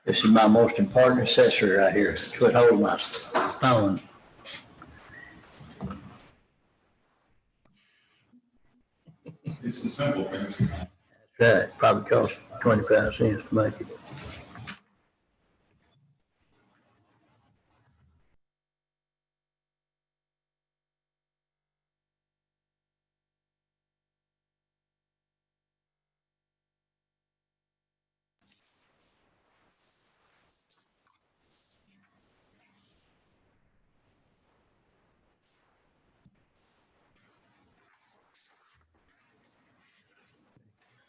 This is my most important accessory right here. It's what holds my phone. It's the simple things. That's right. Probably costs 25 cents to make it.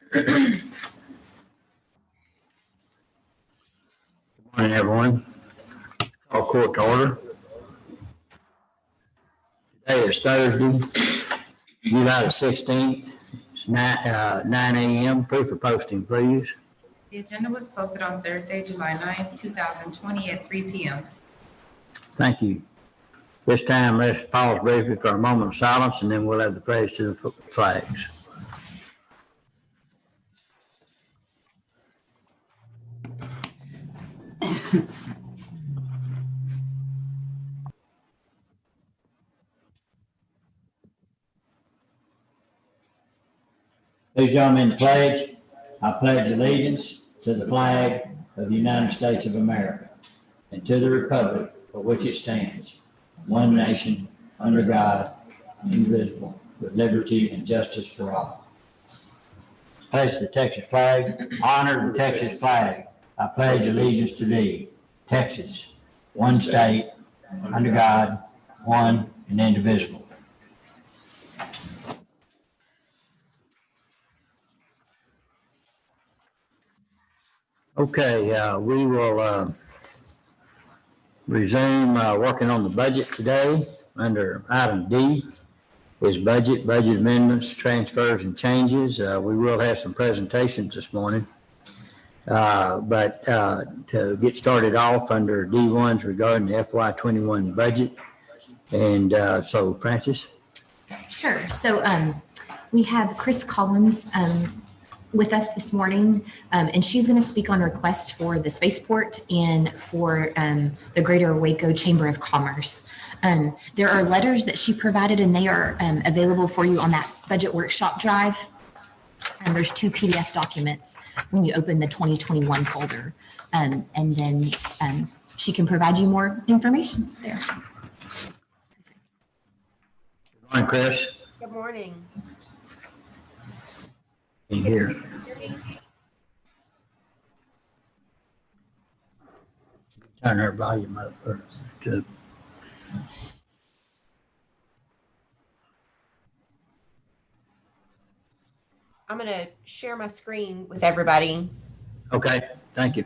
Good morning, everyone. Call court to order. Today is Thursday, July the 16th. It's 9 a.m. Proof of posting, please. The agenda was posted on Thursday, July 9th, 2020 at 3 p.m. Thank you. This time, let's pause briefly for a moment of silence, and then we'll have the praise to the flags. Please join me in the pledge. I pledge allegiance to the flag of the United States of America and to the republic for which it stands, one nation, under God, indivisible, with liberty and justice for all. Pledge the Texas flag. Honor the Texas flag. I pledge allegiance to thee, Texas, one state, under God, one and indivisible. Okay, we will resume working on the budget today. Under item D is budget amendments, transfers, and changes. We will have some presentations this morning. But to get started off under D1s regarding the FY21 budget. And so, Francis? Sure. So we have Chris Collins with us this morning, and she's going to speak on request for the spaceport and for the Greater Waco Chamber of Commerce. There are letters that she provided, and they are available for you on that budget workshop drive. And there's 2 PDF documents when you open the 2021 folder, and then she can provide you more information there. Good morning, Chris. Good morning. In here. Turn her volume up to. I'm going to share my screen with everybody. Okay, thank you.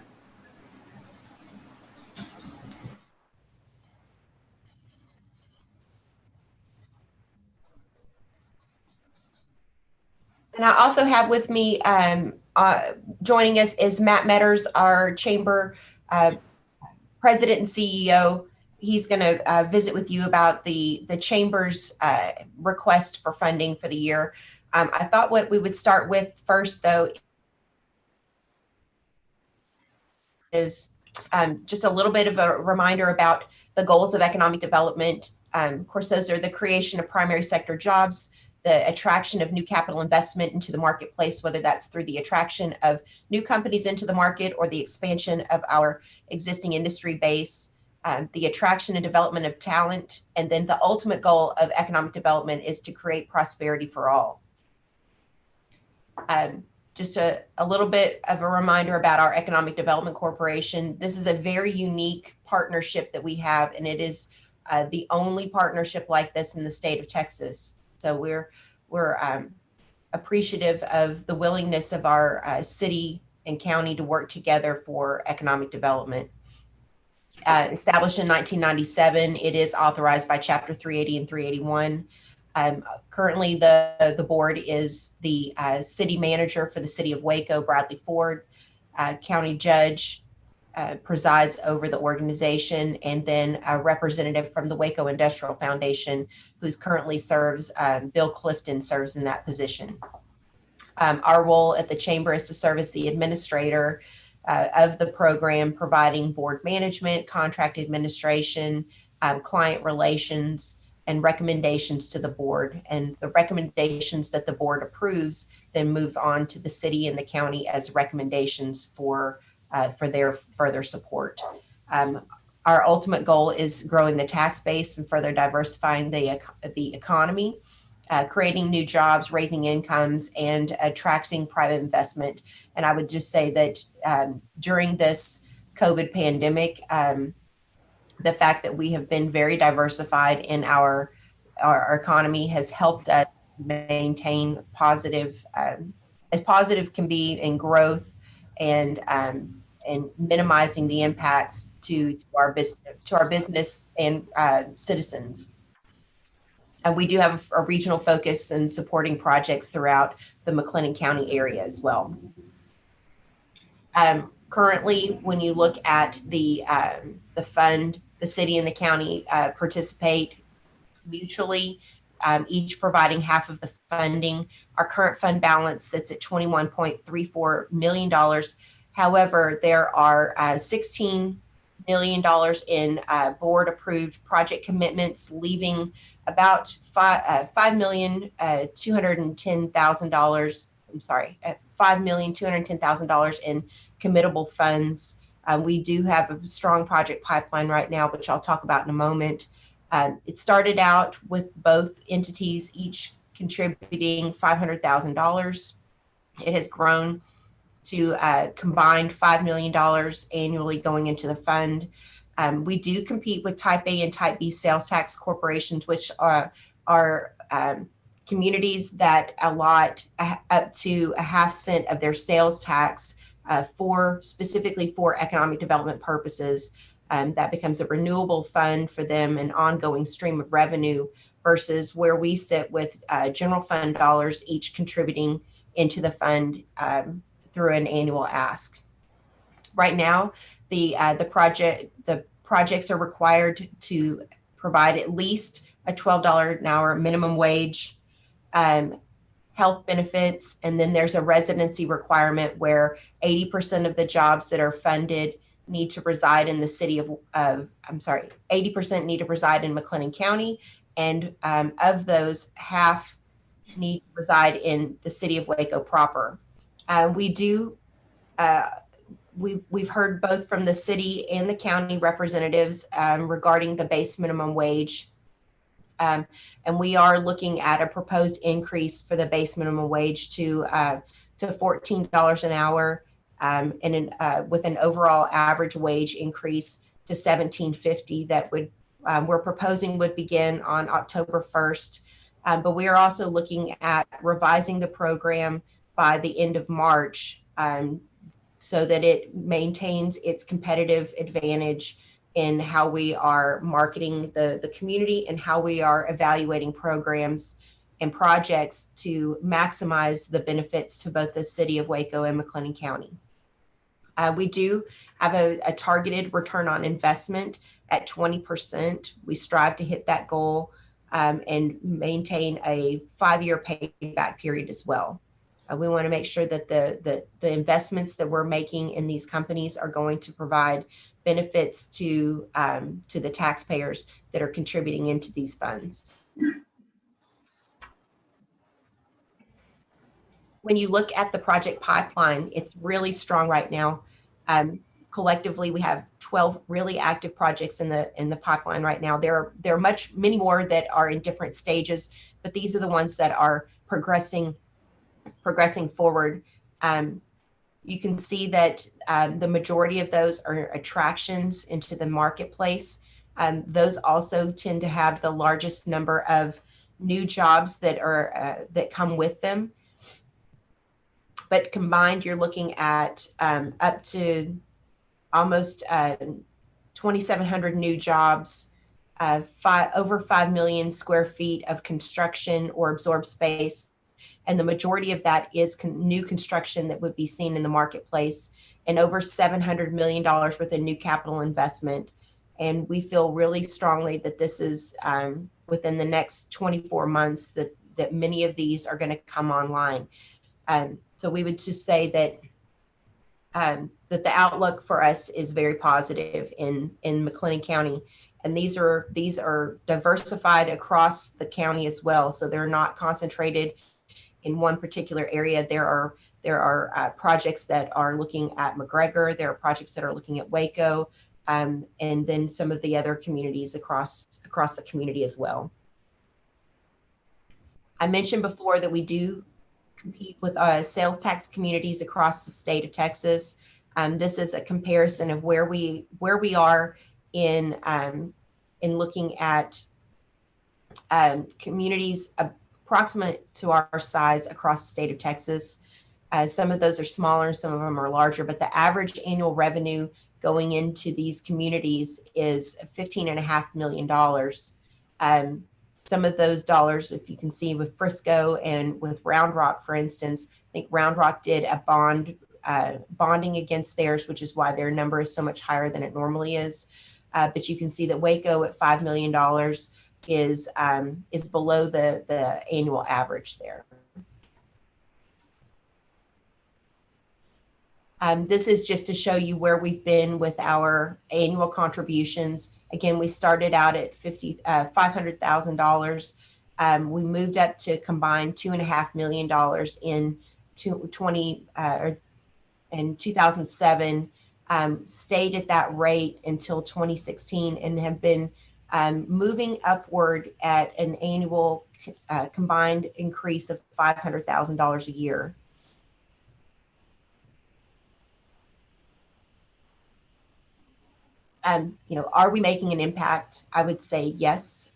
And I also have with me joining us is Matt Metters, our chamber president and CEO. He's going to visit with you about the chamber's request for funding for the year. I thought what we would start with first, though, is just a little bit of a reminder about the goals of economic development. Of course, those are the creation of primary sector jobs, the attraction of new capital investment into the marketplace, whether that's through the attraction of new companies into the market or the expansion of our existing industry base, the attraction and development of talent, and then the ultimate goal of economic development is to create prosperity for all. Just a little bit of a reminder about our Economic Development Corporation. This is a very unique partnership that we have, and it is the only partnership like this in the state of Texas. So we're appreciative of the willingness of our city and county to work together for economic development. Established in 1997, it is authorized by Chapter 380 and 381. Currently, the board is the city manager for the city of Waco, Bradley Ford. County judge presides over the organization, and then a representative from the Waco Industrial Foundation, who's currently serves, Bill Clifton serves in that position. Our role at the chamber is to serve as the administrator of the program, providing board management, contract administration, client relations, and recommendations to the board. And the recommendations that the board approves then move on to the city and the county as recommendations for their further support. Our ultimate goal is growing the tax base and further diversifying the economy, creating new jobs, raising incomes, and attracting private investment. And I would just say that during this COVID pandemic, the fact that we have been very diversified in our economy has helped us maintain positive, as positive can be in growth and minimizing the impacts to our business and citizens. And we do have a regional focus in supporting projects throughout the McLennan County area as well. Currently, when you look at the fund, the city and the county participate mutually, each providing half of the funding. Our current fund balance sits at $21.34 million. However, there are $16 million in board-approved project commitments, leaving about $5,210,000 in committable funds. We do have a strong project pipeline right now, which I'll talk about in a moment. It started out with both entities each contributing $500,000. It has grown to combined $5 million annually going into the fund. We do compete with Type A and Type B sales tax corporations, which are communities that allot up to a half cent of their sales tax specifically for economic development purposes. That becomes a renewable fund for them, an ongoing stream of revenue, versus where we sit with general fund dollars, each contributing into the fund through an annual ask. Right now, the projects are required to provide at least a $12 an hour minimum wage, health benefits, and then there's a residency requirement where 80% of the jobs that are funded need to reside in the city 80% need to reside in McLennan County, and of those, half need to reside in the city of Waco proper. We've heard both from the city and the county representatives regarding the base minimum wage. And we are looking at a proposed increase for the base minimum wage to $14 an hour, with an overall average wage increase to $17.50 that we're proposing would begin on October 1st. But we are also looking at revising the program by the end of March so that it maintains its competitive advantage in how we are marketing the community and how we are evaluating programs and projects to maximize the benefits to both the city of Waco and McLennan County. We do have a targeted return on investment at 20%. We strive to hit that goal and maintain a 5-year payback period as well. We want to make sure that the investments that we're making in these companies are going to provide benefits to the taxpayers that are contributing into these funds. When you look at the project pipeline, it's really strong right now. Collectively, we have 12 really active projects in the pipeline right now. There are many more that are in different stages, but these are the ones that are progressing forward. You can see that the majority of those are attractions into the marketplace. Those also tend to have the largest number of new jobs that come with them. But combined, you're looking at up to almost 2,700 new jobs, over 5 million square feet of construction or absorbed space. And the majority of that is new construction that would be seen in the marketplace, and over $700 million worth of new capital investment. And we feel really strongly that this is within the next 24 months that many of these are going to come online. So we would just say that that the outlook for us is very positive in McLennan County. And these are diversified across the county as well. So they're not concentrated in one particular area. There are projects that are looking at McGregor. There are projects that are looking at Waco, and then some of the other communities across the community as well. I mentioned before that we do compete with sales tax communities across the state of Texas. This is a comparison of where we are in looking at communities approximate to our size across the state of Texas. Some of those are smaller, some of them are larger, but the average annual revenue going into these communities is $15.5 million. Some of those dollars, if you can see with Frisco and with Round Rock, for instance, I think Round Rock did a bonding against theirs, which is why their number is so much higher than it normally is. But you can see that Waco at $5 million is below the annual average there. This is just to show you where we've been with our annual contributions. Again, we started out at $500,000. We moved up to combined $2.5 million in 2007, stayed at that rate until 2016, and have been moving upward at an annual combined increase of $500,000 a year. Are we making an impact? I would say yes.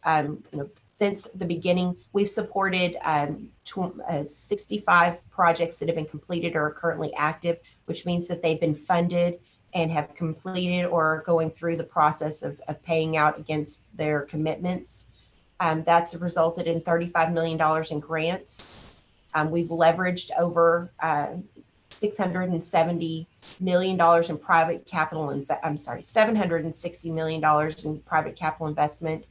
Since the beginning, we've supported 65 projects that have been completed or are currently active, which means that they've been funded and have completed or are going through the process of paying out against their commitments. That's resulted in $35 million in grants. We've leveraged over $670 million in private capital, $760 million in private capital investment.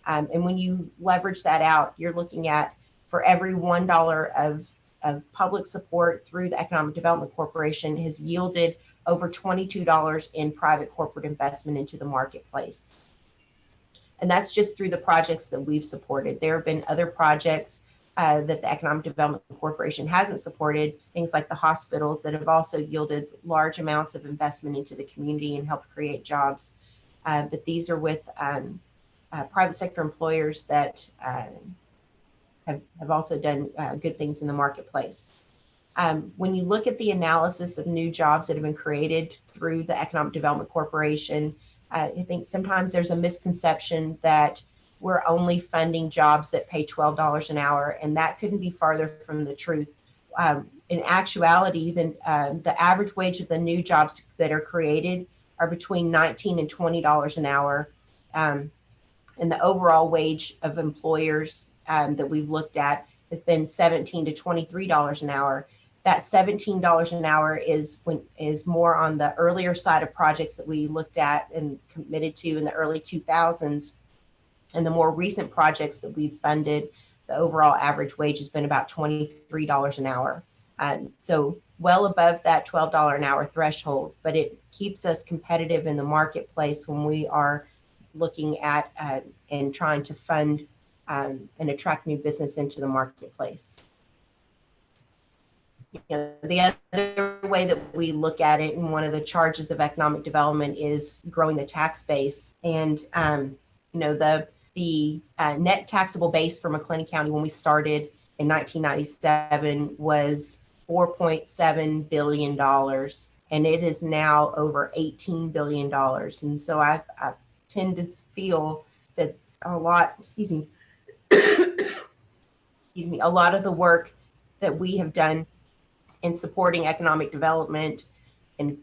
And when you leverage that out, you're looking at, for every $1 of public support through the Economic Development Corporation has yielded over $22 in private corporate investment into the marketplace. And that's just through the projects that we've supported. There have been other projects that the Economic Development Corporation hasn't supported, things like the hospitals, that have also yielded large amounts of investment into the community and helped create jobs. But these are with private sector employers that have also done good things in the marketplace. When you look at the analysis of new jobs that have been created through the Economic Development Corporation, I think sometimes there's a misconception that we're only funding jobs that pay $12 an hour, and that couldn't be farther from the truth. In actuality, the average wage of the new jobs that are created are between $19 and $20 an hour. And the overall wage of employers that we've looked at has been $17 to $23 an hour. That $17 an hour is more on the earlier side of projects that we looked at and committed to in the early 2000s. And the more recent projects that we've funded, the overall average wage has been about $23 an hour. So well above that $12 an hour threshold, but it keeps us competitive in the marketplace when we are looking at and trying to fund and attract new business into the marketplace. The other way that we look at it, and one of the charges of economic development, is growing the tax base. And the net taxable base for McLennan County when we started in 1997 was $4.7 billion, and it is now over $18 billion. And so I tend to feel that a lot of the work that we have done in supporting economic development and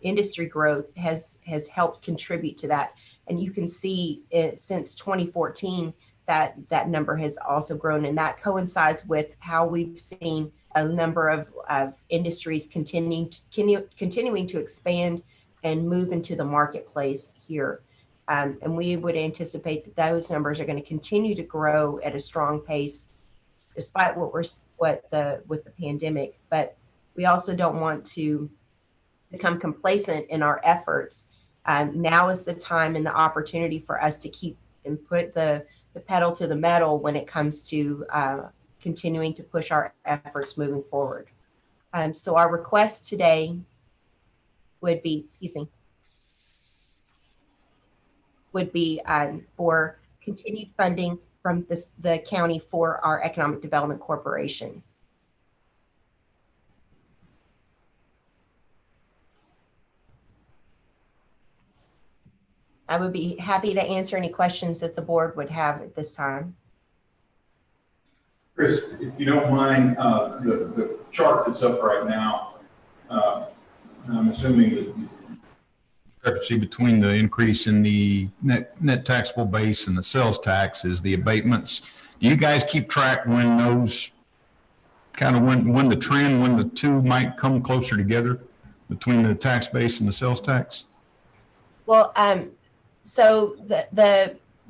industry growth has helped contribute to that. And you can see since 2014 that number has also grown, and that coincides with how we've seen a number of industries continuing to expand and move into the marketplace here. And we would anticipate that those numbers are going to continue to grow at a strong pace, despite with the pandemic. But we also don't want to become complacent in our efforts, now is the time and the opportunity for us to keep and put the pedal to the metal when it comes to continuing to push our efforts moving forward. So our request today would be, for continued funding from the county for our Economic Development Corporation. I would be happy to answer any questions that the board would have at this time. Chris, if you don't mind, the chart that's up right now, I'm assuming that discrepancy between the increase in the net taxable base and the sales tax is the abatements. Do you guys keep track when those kind of when the two might come closer together between the tax base and the sales tax? Well, so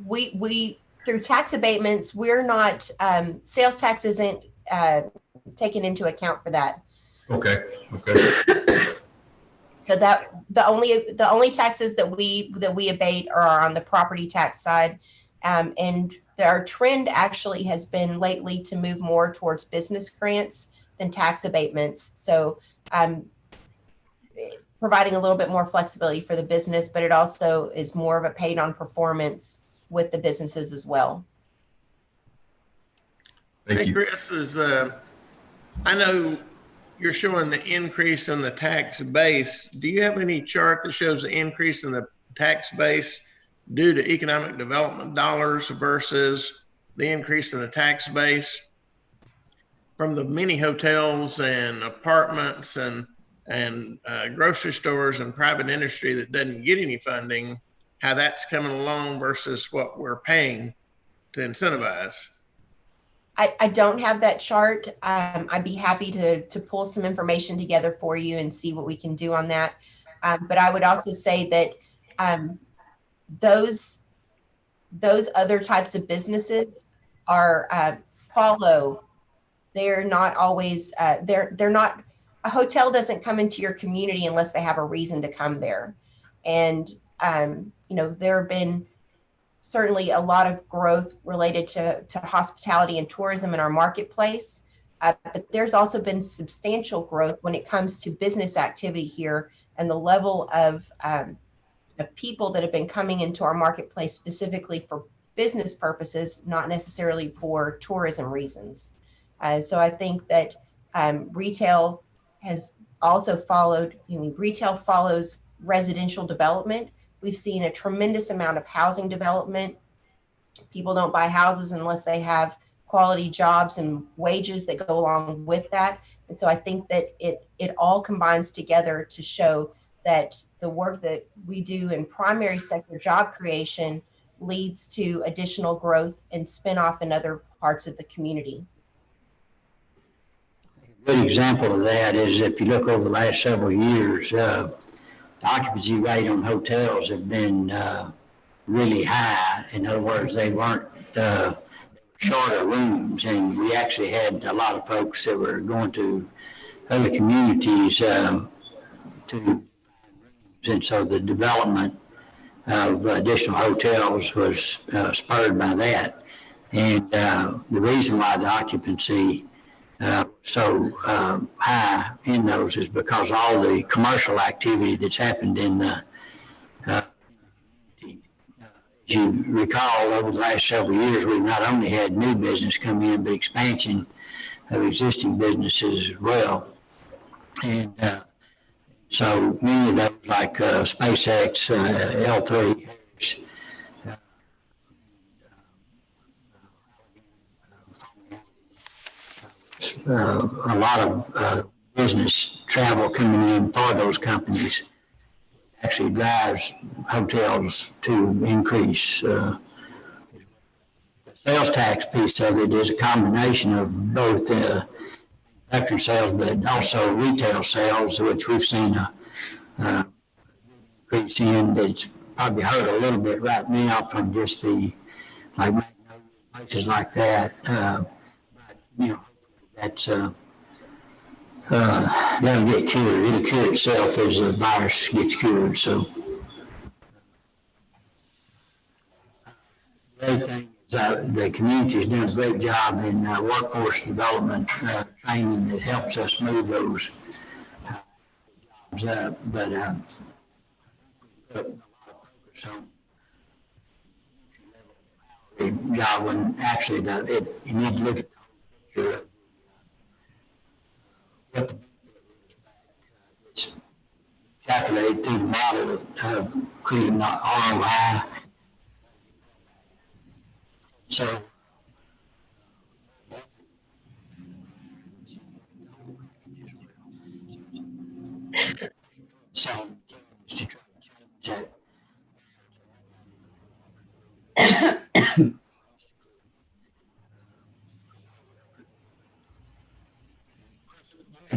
we through tax abatements, we're not, sales tax isn't taken into account for that. Okay. So that the only taxes that we abate are on the property tax side, and our trend actually has been lately to move more towards business grants than tax abatements. So providing a little bit more flexibility for the business, but it also is more of a paid on performance with the businesses as well. Thank you. Chris, I know you're showing the increase in the tax base. Do you have any chart that shows the increase in the tax base due to economic development dollars versus the increase in the tax base from the many hotels and apartments and grocery stores and private industry that doesn't get any funding, how that's coming along versus what we're paying to incentivize? I don't have that chart. I'd be happy to pull some information together for you and see what we can do on that. But I would also say that those other types of businesses are they're not always, they're not, a hotel doesn't come into your community unless they have a reason to come there. And, there have been certainly a lot of growth related to hospitality and tourism in our marketplace. But there's also been substantial growth when it comes to business activity here and the level of people that have been coming into our marketplace specifically for business purposes, not necessarily for tourism reasons. So I think that retail has also followed, retail follows residential development. We've seen a tremendous amount of housing development. People don't buy houses unless they have quality jobs and wages that go along with that. And so I think that it all combines together to show that the work that we do in primary sector job creation leads to additional growth and spinoff in other parts of the community. A good example of that is if you look over the last several years, the occupancy rate on hotels have been really high. In other words, they weren't shorter rooms, and we actually had a lot of folks that were going to other communities and so the development of additional hotels was spurred by that. And the reason why the occupancy so high in those is because all the commercial activity that's happened in the as you recall, over the last several years, we've not only had new business come in, but expansion of existing businesses as well. And so many of those, like SpaceX, L3, a lot of business travel coming in for those companies actually drives hotels to increase. The sales tax piece of it is a combination of both factory sales, but also retail sales, which we've seen a increase in. That's probably hurt a little bit right now from just the places like that. But, that's That'll get cured. It'll cure itself as the virus gets cured. So the other thing is the community has done a great job in workforce development training that helps us move those jobs up. But put a lot of focus on the job when actually you need to look at the whole picture of what the it's calculated through the model of creating ROI. So to try to change that.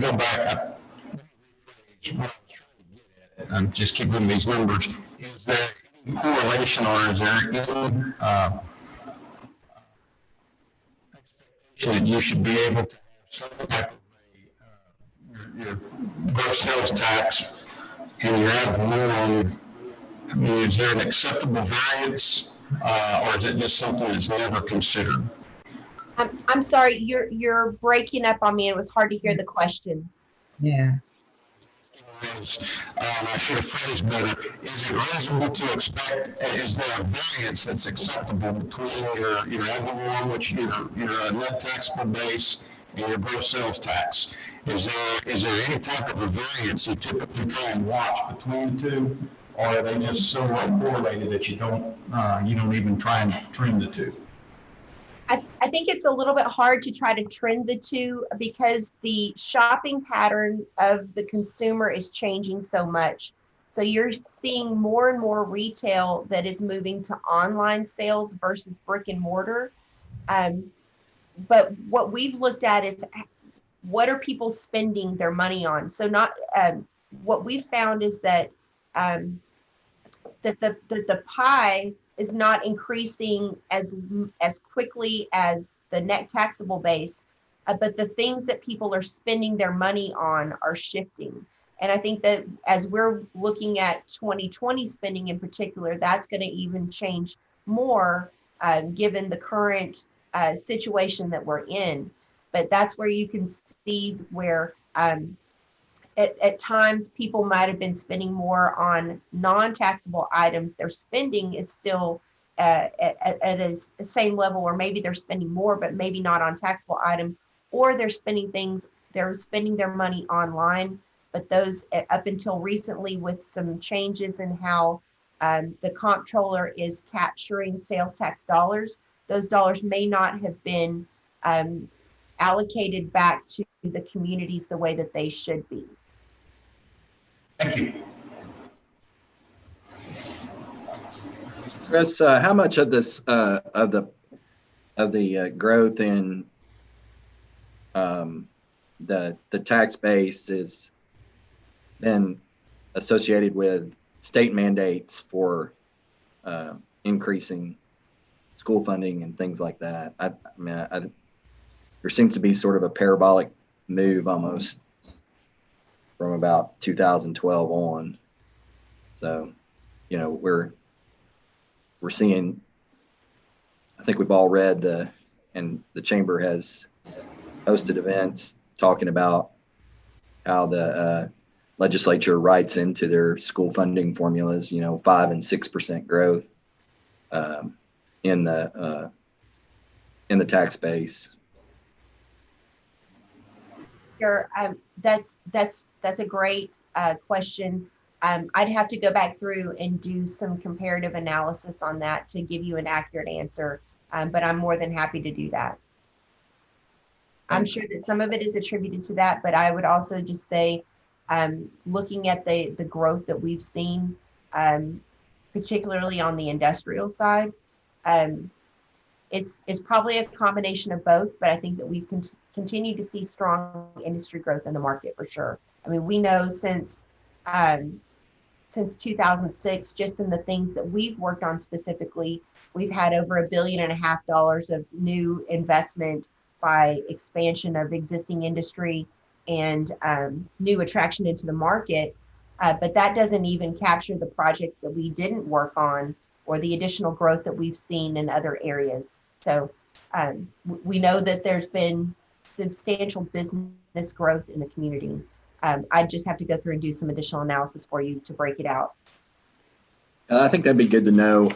Go back. I'm just keep moving these numbers. Is there any correlation or is there any expectation that you should be able to have some type of your gross sales tax and your ad valorem? I mean, is there an acceptable variance or is it just something that's never considered? I'm sorry, you're breaking up on me. It was hard to hear the question. Yeah. I should have phrased better. Is it reasonable to expect, is there a variance that's acceptable between your ad valorem, which your net taxable base, and your gross sales tax? Is there any type of a variance you typically try and watch between the two, or are they just so well correlated that you don't even try and trim the two? I think it's a little bit hard to try to trend the two because the shopping pattern of the consumer is changing so much. So you're seeing more and more retail that is moving to online sales versus brick and mortar. But what we've looked at is what are people spending their money on? So not what we've found is that that the pie is not increasing as quickly as the net taxable base, but the things that people are spending their money on are shifting. And I think that as we're looking at 2020 spending in particular, that's going to even change more given the current situation that we're in. But that's where you can see where at times people might have been spending more on non-taxable items. Their spending is still at a same level, or maybe they're spending more, but maybe not on taxable items, or they're spending their money online. But those up until recently, with some changes in how the comptroller is capturing sales tax dollars, those dollars may not have been allocated back to the communities the way that they should be. Thank you. Chris, how much of this of the growth in the tax base is been associated with state mandates for increasing school funding and things like that? I mean, there seems to be sort of a parabolic move almost from about 2012 on. So, you know, we're seeing, I think we've all read and the chamber has hosted events talking about how the legislature writes into their school funding formulas, 5% and 6% growth in the tax base. Sure, that's a great question. I'd have to go back through and do some comparative analysis on that to give you an accurate answer, but I'm more than happy to do that. I'm sure that some of it is attributed to that, but I would also just say, looking at the growth that we've seen, particularly on the industrial side, it's probably a combination of both, but I think that we continue to see strong industry growth in the market for sure. I mean, we know since 2006, just in the things that we've worked on specifically, we've had over $1.5 billion of new investment by expansion of existing industry and new attraction into the market. But that doesn't even capture the projects that we didn't work on or the additional growth that we've seen in other areas. So we know that there's been substantial business growth in the community. I just have to go through and do some additional analysis for you to break it out. I think that'd be good to know.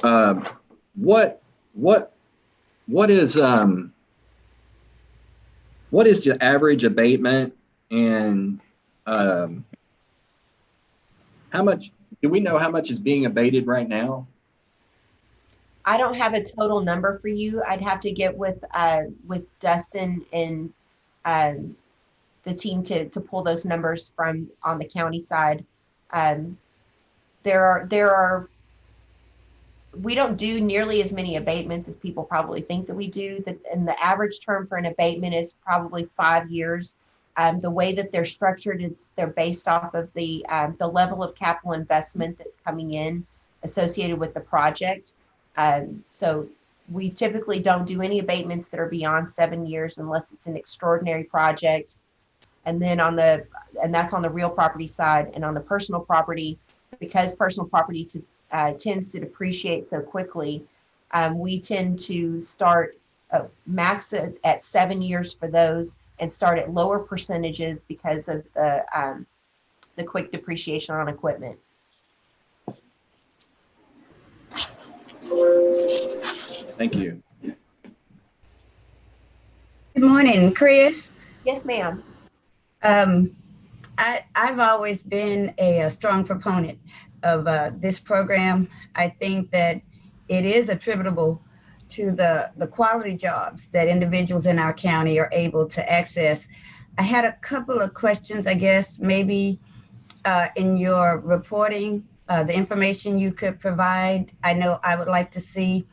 What is the average abatement, and how much do we know how much is being abated right now? I don't have a total number for you. I'd have to get with Dustin and the team to pull those numbers from on the county side. There are we don't do nearly as many abatements as people probably think that we do. And the average term for an abatement is probably 5 years. The way that they're structured, they're based off of the level of capital investment that's coming in associated with the project. So we typically don't do any abatements that are beyond 7 years unless it's an extraordinary project. And then that's on the real property side. And on the personal property, because personal property tends to depreciate so quickly, we tend to start max at 7 years for those and start at lower percentages because of the quick depreciation on equipment. Thank you. Good morning, Chris. Yes, ma'am. I've always been a strong proponent of this program. I think that it is attributable to the quality jobs that individuals in our county are able to access. I had a couple of questions, I guess, maybe in your reporting, the information you could provide. I know I would like to see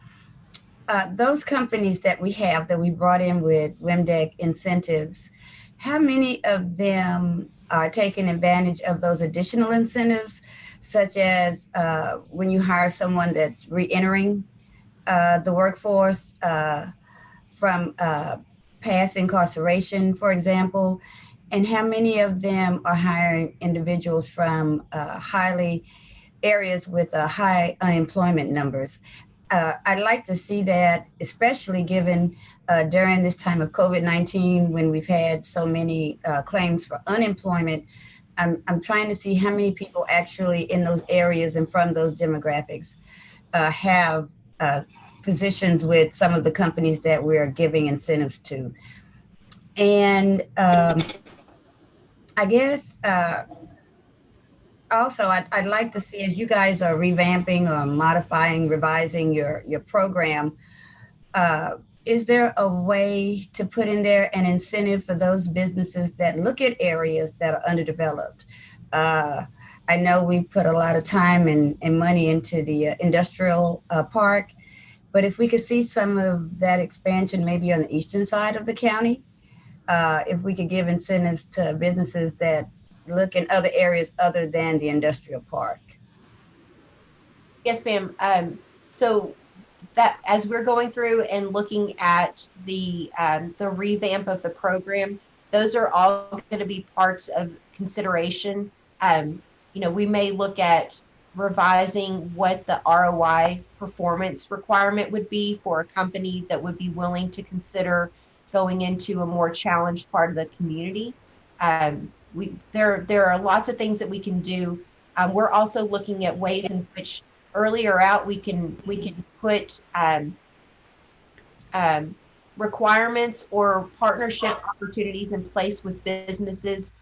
those companies that we brought in with WMDEC incentives. How many of them are taking advantage of those additional incentives, such as when you hire someone that's re-entering the workforce from past incarceration, for example, and how many of them are hiring individuals from areas with high unemployment numbers? I'd like to see that, especially given during this time of COVID-19, when we've had so many claims for unemployment. I'm trying to see how many people actually in those areas and from those demographics have positions with some of the companies that we're giving incentives to. And I guess also I'd like to see, as you guys are revamping or modifying, revising your program, is there a way to put in there an incentive for those businesses that look at areas that are underdeveloped? I know we put a lot of time and money into the industrial park, but if we could see some of that expansion maybe on the eastern side of the county, if we could give incentives to businesses that look in other areas other than the industrial park. Yes, ma'am. So that as we're going through and looking at the revamp of the program, those are all going to be parts of consideration. We may look at revising what the ROI performance requirement would be for a company that would be willing to consider going into a more challenged part of the community. There are lots of things that we can do. We're also looking at ways in which earlier out we can put requirements or partnership opportunities in place with businesses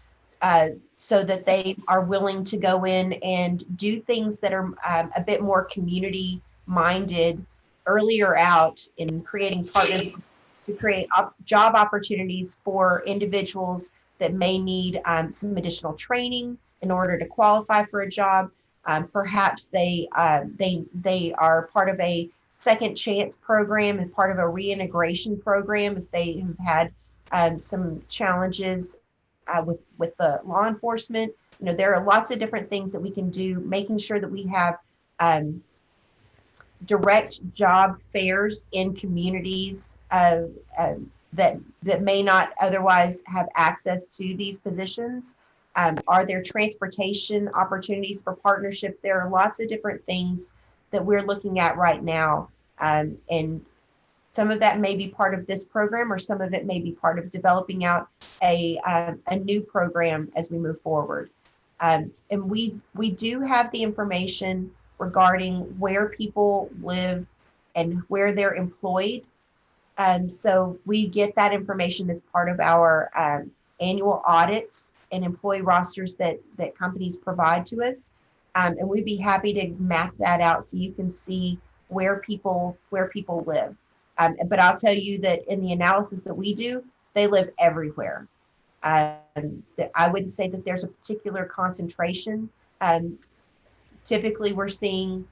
so that they are willing to go in and do things that are a bit more community minded earlier out in creating partners to create job opportunities for individuals that may need some additional training in order to qualify for a job. Perhaps they are part of a second chance program and part of a reintegration program if they have had some challenges with the law enforcement. There are lots of different things that we can do, making sure that we have direct job fairs in communities that may not otherwise have access to these positions? Are there transportation opportunities for partnership? There are lots of different things that we're looking at right now. And some of that may be part of this program, or some of it may be part of developing out a new program as we move forward. And we do have the information regarding where people live and where they're employed. So we get that information as part of our annual audits and employee rosters that companies provide to us. And we'd be happy to map that out so you can see where people live. But I'll tell you that in the analysis that we do, they live everywhere. I wouldn't say that there's a particular concentration. Typically, we're seeing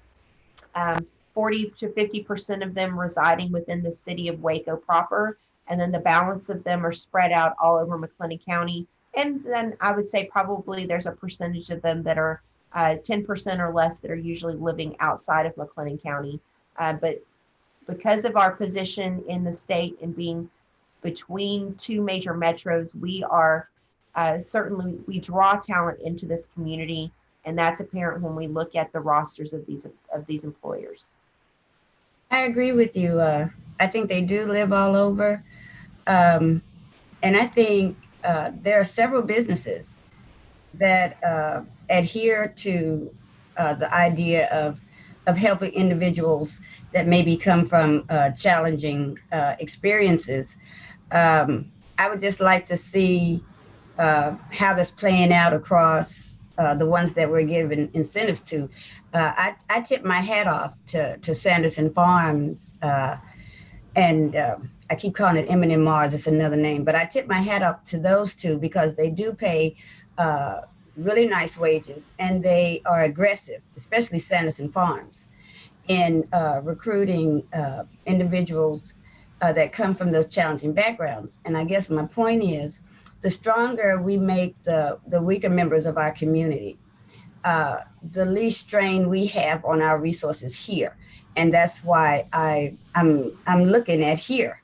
40 to 50% of them residing within the city of Waco proper, and then the balance of them are spread out all over McLennan County. And then I would say probably there's a percentage of them that are 10% or less that are usually living outside of McLennan County. But because of our position in the state and being between two major metros, we are certainly, we draw talent into this community, and that's apparent when we look at the rosters of these employers. I agree with you. I think they do live all over. And I think there are several businesses that adhere to the idea of helping individuals that maybe come from challenging experiences. I would just like to see how this playing out across the ones that we're giving incentives to. I tip my hat off to Sanderson Farms, and I keep calling it M&M Mars, it's another name, but I tip my hat off to those two because they do pay really nice wages, and they are aggressive, especially Sanderson Farms, in recruiting individuals that come from those challenging backgrounds. And I guess my point is, the stronger we make the weaker members of our community, the least strain we have on our resources here. And that's why I'm looking at here.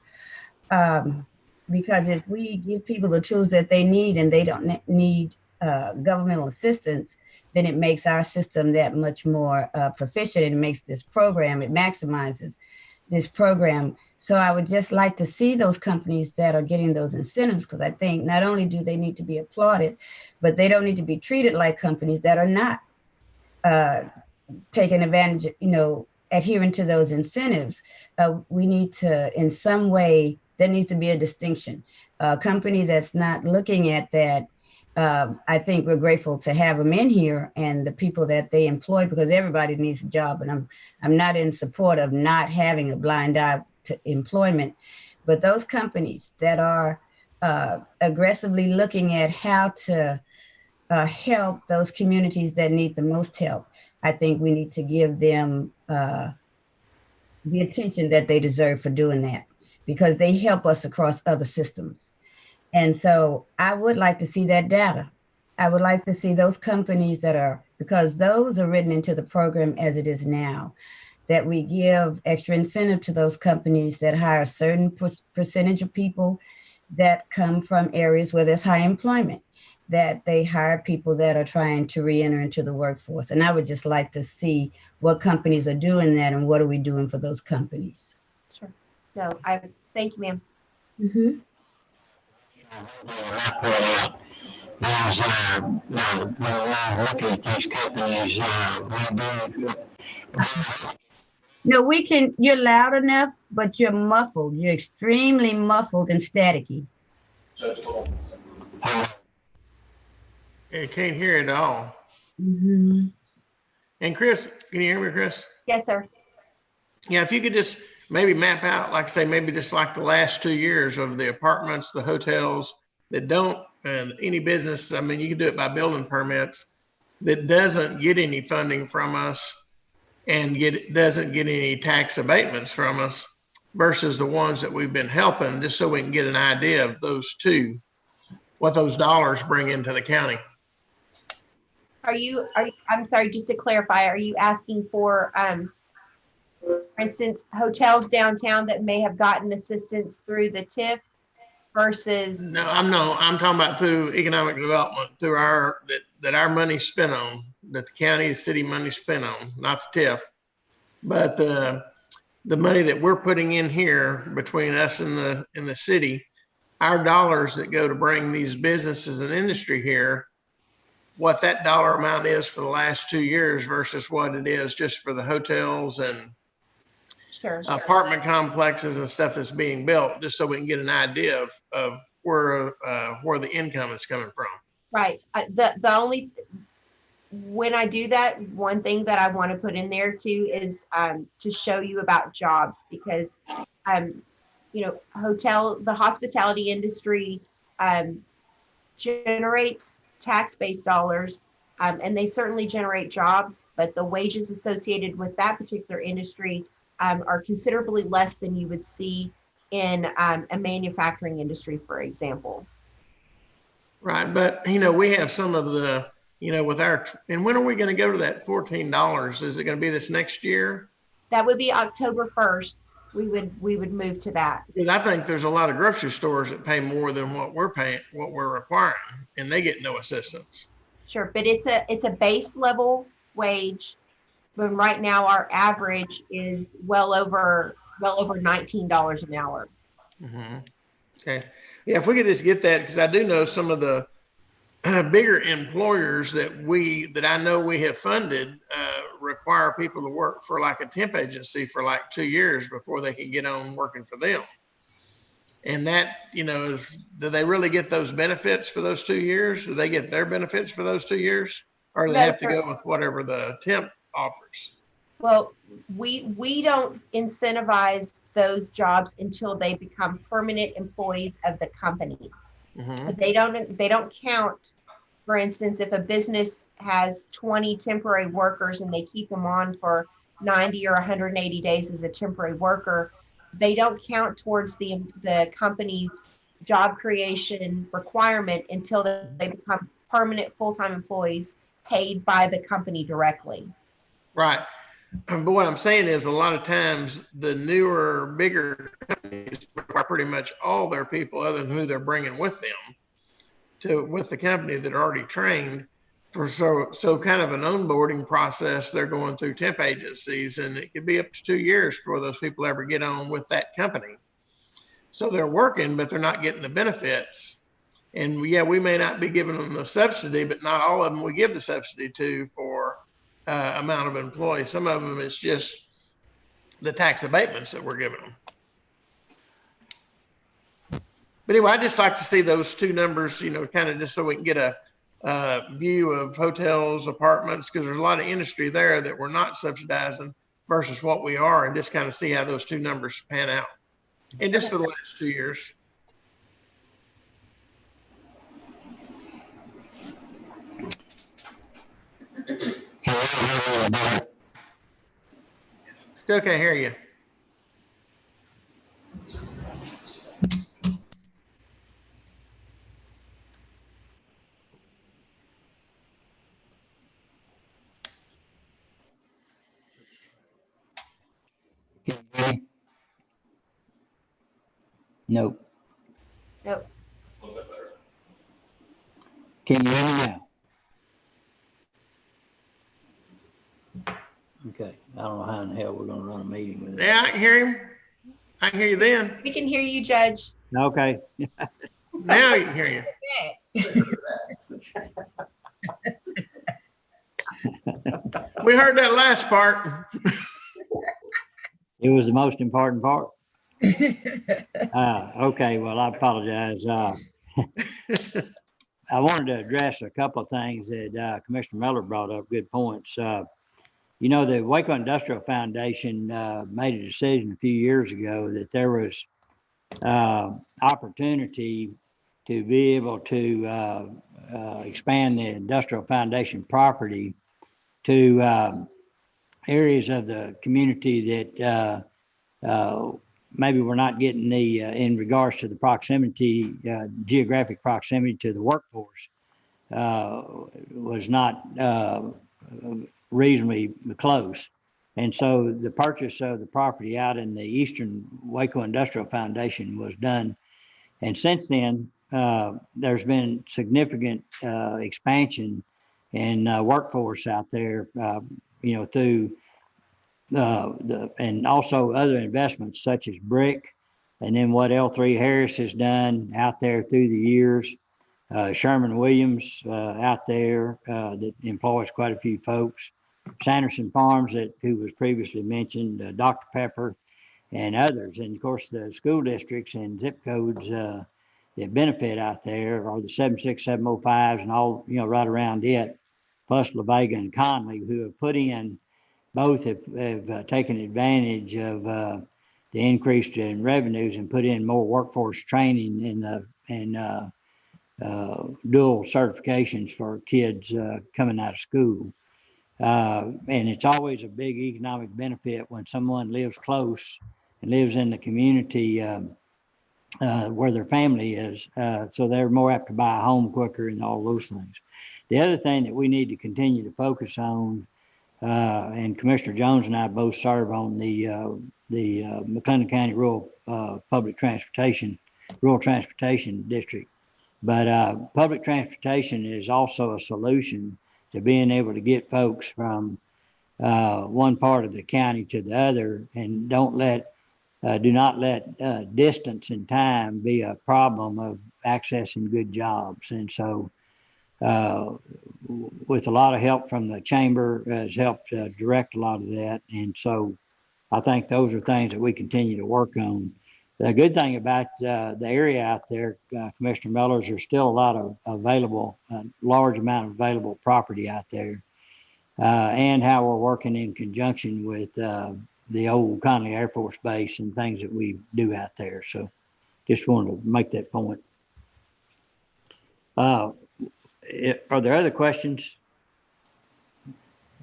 Because if we give people the tools that they need and they don't need governmental assistance, then it makes our system that much more proficient. It makes this program, it maximizes this program. So I would just like to see those companies that are getting those incentives, because I think not only do they need to be applauded, but they don't need to be treated like companies that are not taking advantage, adhering to those incentives. We need to, in some way, there needs to be a distinction. A company that's not looking at that, I think we're grateful to have them in here and the people that they employ, because everybody needs a job. And I'm not in support of not having a blind eye to employment, but those companies that are aggressively looking at how to help those communities that need the most help, I think we need to give them the attention that they deserve for doing that, because they help us across other systems. And so I would like to see that data. I would like to see those companies that are, because those are written into the program as it is now, that we give extra incentive to those companies that hire a certain percentage of people that come from areas where there's high employment, that they hire people that are trying to re-enter into the workforce. And I would just like to see what companies are doing that and what are we doing for those companies. Sure. No, I thank you, ma'am. Mm-hmm. Look at these companies, No, you're loud enough, but you're muffled. You're extremely muffled and staticky. I can't hear it all. Mm-hmm. And Chris, can you hear me, Chris? Yes, sir. Yeah, if you could just maybe map out, like say, maybe just like the last 2 years of the apartments, the hotels that don't, and any business, I mean, you can do it by building permits, that doesn't get any funding from us and doesn't get any tax abatements from us versus the ones that we've been helping, just so we can get an idea of those two, what those dollars bring into the county. I'm sorry, just to clarify, are you asking for instance, hotels downtown that may have gotten assistance through the TIF versus, No, I'm talking about through economic development, through that our money's spent on, that the county, the city money's spent on, not the TIF. But the money that we're putting in here between us and the city, our dollars that go to bring these businesses and industry here, what that dollar amount is for the last 2 years versus what it is just for the hotels and sure. apartment complexes and stuff that's being built, just so we can get an idea of where the income is coming from. Right. The only, when I do that, one thing that I want to put in there too is to show you about jobs, because you know, the hospitality industry generates tax-based dollars, and they certainly generate jobs, but the wages associated with that particular industry are considerably less than you would see in a manufacturing industry, for example. Right, but you know, we have some of the, you know, and when are we going to go to that $14? Is it going to be this next year? That would be October 1st. We would move to that. Because I think there's a lot of grocery stores that pay more than what we're paying, what we're requiring, and they get no assistance. Sure, but it's a base level wage. But right now our average is well over $19 an hour. Mm-hmm. Okay, yeah, if we could just get that, because I do know some of the bigger employers that I know we have funded require people to work for like a temp agency for like 2 years before they can get on working for them. And that, you know, do they really get those benefits for those 2 years? Do they get their benefits for those 2 years? Or do they have to go with whatever the temp offers? Well, we don't incentivize those jobs until they become permanent employees of the company. Mm-hmm. They don't count. For instance, if a business has 20 temporary workers and they keep them on for 90 or 180 days as a temporary worker, they don't count towards the company's job creation requirement until they become permanent full-time employees paid by the company directly. Right. But what I'm saying is a lot of times the newer, bigger companies require pretty much all their people other than who they're bringing with them with the company that are already trained for. So kind of an onboarding process they're going through temp agencies, and it could be up to 2 years before those people ever get on with that company. So they're working, but they're not getting the benefits. And yeah, we may not be giving them the subsidy, but not all of them we give the subsidy to for amount of employees. Some of them it's just the tax abatements that we're giving them. But anyway, I'd just like to see those two numbers, you know, kind of just so we can get a view of hotels, apartments, because there's a lot of industry there that we're not subsidizing versus what we are, and just kind of see how those two numbers pan out. And just for the last 2 years. Still can't hear you. Can you hear me? Nope. Nope. Can you hear me now? Okay, I don't know how in the hell we're gonna run a meeting with it. Yeah, I can hear him. I can hear you then. We can hear you, Judge. Okay. Now you can hear you. We heard that last part. It was the most important part. Okay, well, I apologize. I wanted to address a couple of things that Commissioner Miller brought up, good points. You know, the Waco Industrial Foundation made a decision a few years ago that there was opportunity to be able to expand the Industrial Foundation property to areas of the community that maybe we're not getting the, in regards to the proximity, geographic proximity to the workforce, was not reasonably close. And so the purchase of the property out in the Eastern Waco Industrial Foundation was done And since then, there's been significant expansion in workforce out there, through and also other investments such as brick, and then what L3 Harris has done out there through the years. Sherman Williams out there that employs quite a few folks. Sanderson Farms, who was previously mentioned, Dr. Pepper, and others. And of course, the school districts and zip codes that benefit out there are the 76705s and all, right around it, plus La Vega and Conley, who have put in, both have taken advantage of the increase in revenues and put in more workforce training and dual certifications for kids coming out of school. And it's always a big economic benefit when someone lives close and lives in the community where their family is. So they're more apt to buy a home quicker and all those things. The other thing that we need to continue to focus on, and Commissioner Jones and I both serve on the McLennan County Rural Transportation District. But public transportation is also a solution to being able to get folks from one part of the county to the other, and do not let distance and time be a problem of accessing good jobs. And so with a lot of help from the chamber has helped direct a lot of that. And so I think those are things that we continue to work on. The good thing about the area out there, Commissioner Miller, is there's still a lot of available, large amount of available property out there, and how we're working in conjunction with the old Conley Air Force Base and things that we do out there. So just wanted to make that point. Are there other questions?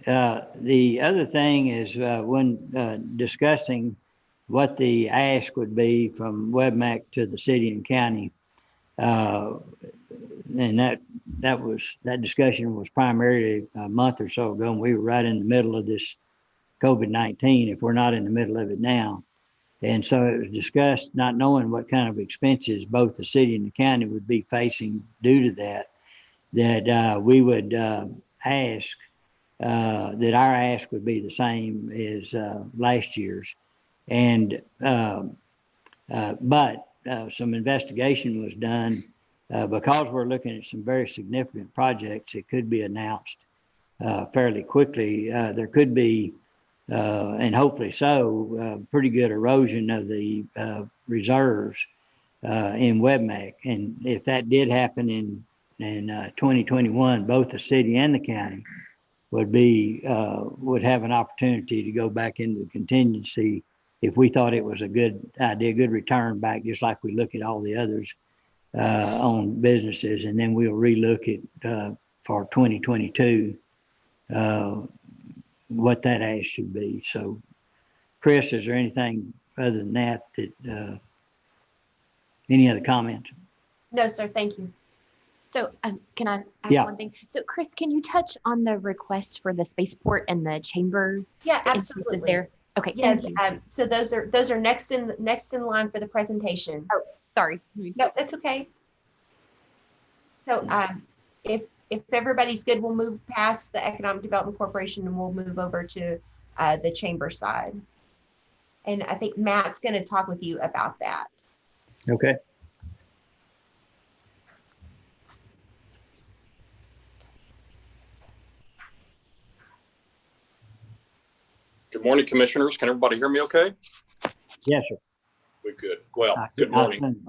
The other thing is when discussing what the ask would be from WMCEDC to the city and county, and that discussion was primarily a month or so ago, and we were right in the middle of this COVID-19, if we're not in the middle of it now. And so it was discussed, not knowing what kind of expenses both the city and the county would be facing due to that we would ask that our ask would be the same as last year's. And but some investigation was done because we're looking at some very significant projects. It could be announced fairly quickly. There could be, and hopefully so, pretty good erosion of the reserves in WMCEDC. And if that did happen in 2021, both the city and the county would have an opportunity to go back into the contingency if we thought it was a good idea, good return back, just like we look at all the others on businesses. And then we'll relook at for 2022 what that ask should be. So, Chris, is there anything other than that any other comments? No, sir. Thank you. So can I ask one thing? So Chris, can you touch on the request for the spaceport and the chamber? Yeah, absolutely. There. Okay. Yeah. Thank you. So those are next in line for the presentation. Oh, sorry. No, that's okay. So if everybody's good, we'll move past the Economic Development Corporation and we'll move over to the chamber side. And I think Matt's going to talk with you about that. Okay. Good morning, commissioners. Can everybody hear me okay? Yes, sir. We're good. Well, good morning.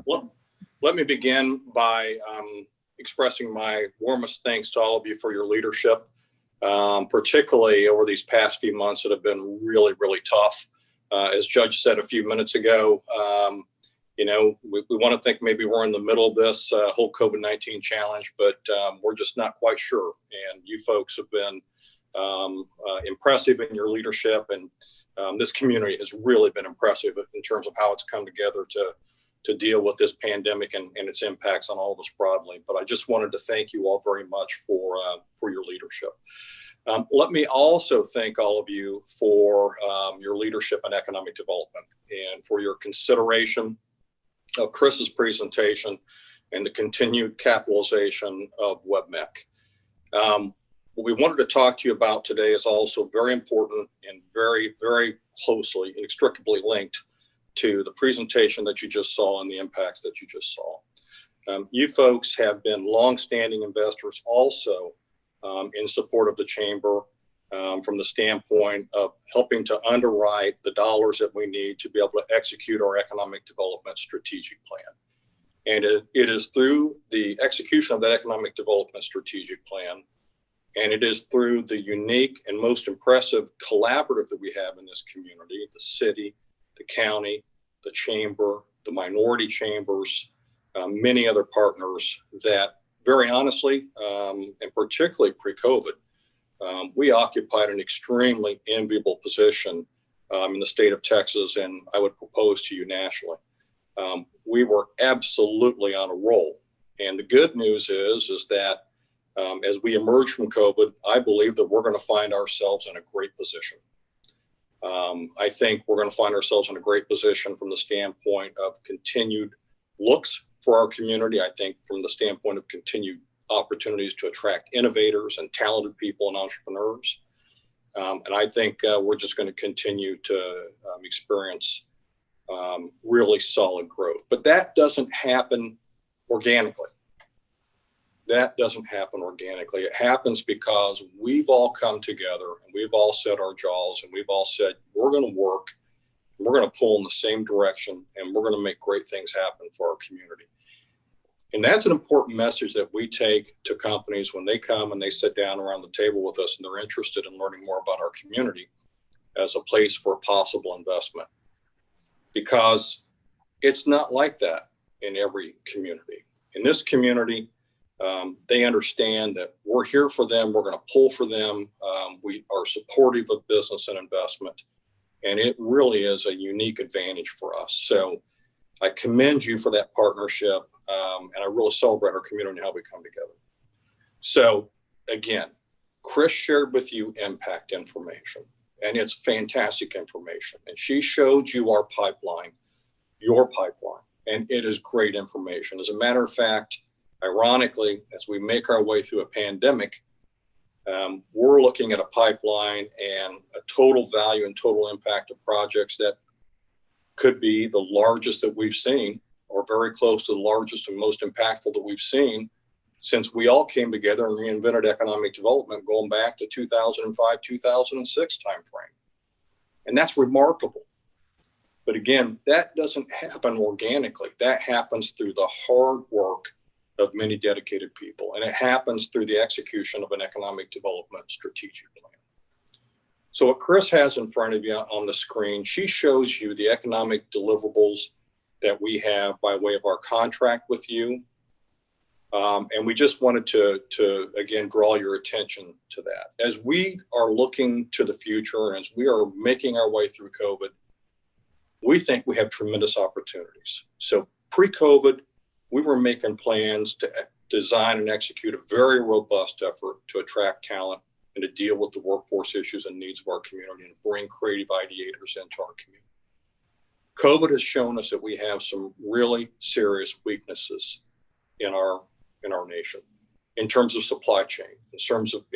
Let me begin by expressing my warmest thanks to all of you for your leadership, particularly over these past few months that have been really, really tough. As Judge said a few minutes ago, we want to think maybe we're in the middle of this whole COVID-19 challenge, but we're just not quite sure. And you folks have been impressive in your leadership, and this community has really been impressive in terms of how it's come together to deal with this pandemic and its impacts on all of us broadly. But I just wanted to thank you all very much for your leadership. Let me also thank all of you for your leadership in economic development and for your consideration of Chris's presentation and the continued capitalization of WebMec. What we wanted to talk to you about today is also very important and very, very closely, inextricably linked to the presentation that you just saw and the impacts that you just saw. You folks have been longstanding investors also in support of the Chamber from the standpoint of helping to underwrite the dollars that we need to be able to execute our economic development strategic plan. And it is through the execution of that economic development strategic plan, and it is through the unique and most impressive collaborative that we have in this community, the city, the county, the chamber, the minority chambers, many other partners that very honestly, and particularly pre-COVID, we occupied an extremely enviable position in the state of Texas, and I would propose to you nationally. We were absolutely on a roll. And the good news is that as we emerge from COVID, I believe that we're going to find ourselves in a great position. I think we're going to find ourselves in a great position from the standpoint of continued looks for our community. I think from the standpoint of continued opportunities to attract innovators and talented people and entrepreneurs. And I think we're just going to continue to experience really solid growth. But that doesn't happen organically. That doesn't happen organically. It happens because we've all come together and we've all set our jaws and we've all said, we're going to work, we're going to pull in the same direction, and we're going to make great things happen for our community. And that's an important message that we take to companies when they come and they sit down around the table with us and they're interested in learning more about our community as a place for possible investment. Because it's not like that in every community. In this community, they understand that we're here for them. We're going to pull for them. We are supportive of business and investment. And it really is a unique advantage for us. So I commend you for that partnership. And I really celebrate our community and how we come together. So again, Chris shared with you impact information, and it's fantastic information. And she showed you our pipeline, your pipeline, and it is great information. As a matter of fact, ironically, as we make our way through a pandemic, we're looking at a pipeline and a total value and total impact of projects that could be the largest that we've seen, or very close to the largest and most impactful that we've seen since we all came together and reinvented economic development going back to 2005, 2006 timeframe. And that's remarkable. But again, that doesn't happen organically. That happens through the hard work of many dedicated people. And it happens through the execution of an economic development strategic plan. So what Chris has in front of you on the screen, she shows you the economic deliverables that we have by way of our contract with you. And we just wanted to again, draw your attention to that. As we are looking to the future, and as we are making our way through COVID, we think we have tremendous opportunities. So pre-COVID, we were making plans to design and execute a very robust effort to attract talent and to deal with the workforce issues and needs of our community and bring creative ideators into our community. COVID has shown us that we have some really serious weaknesses in our nation, in terms of supply chain, in terms of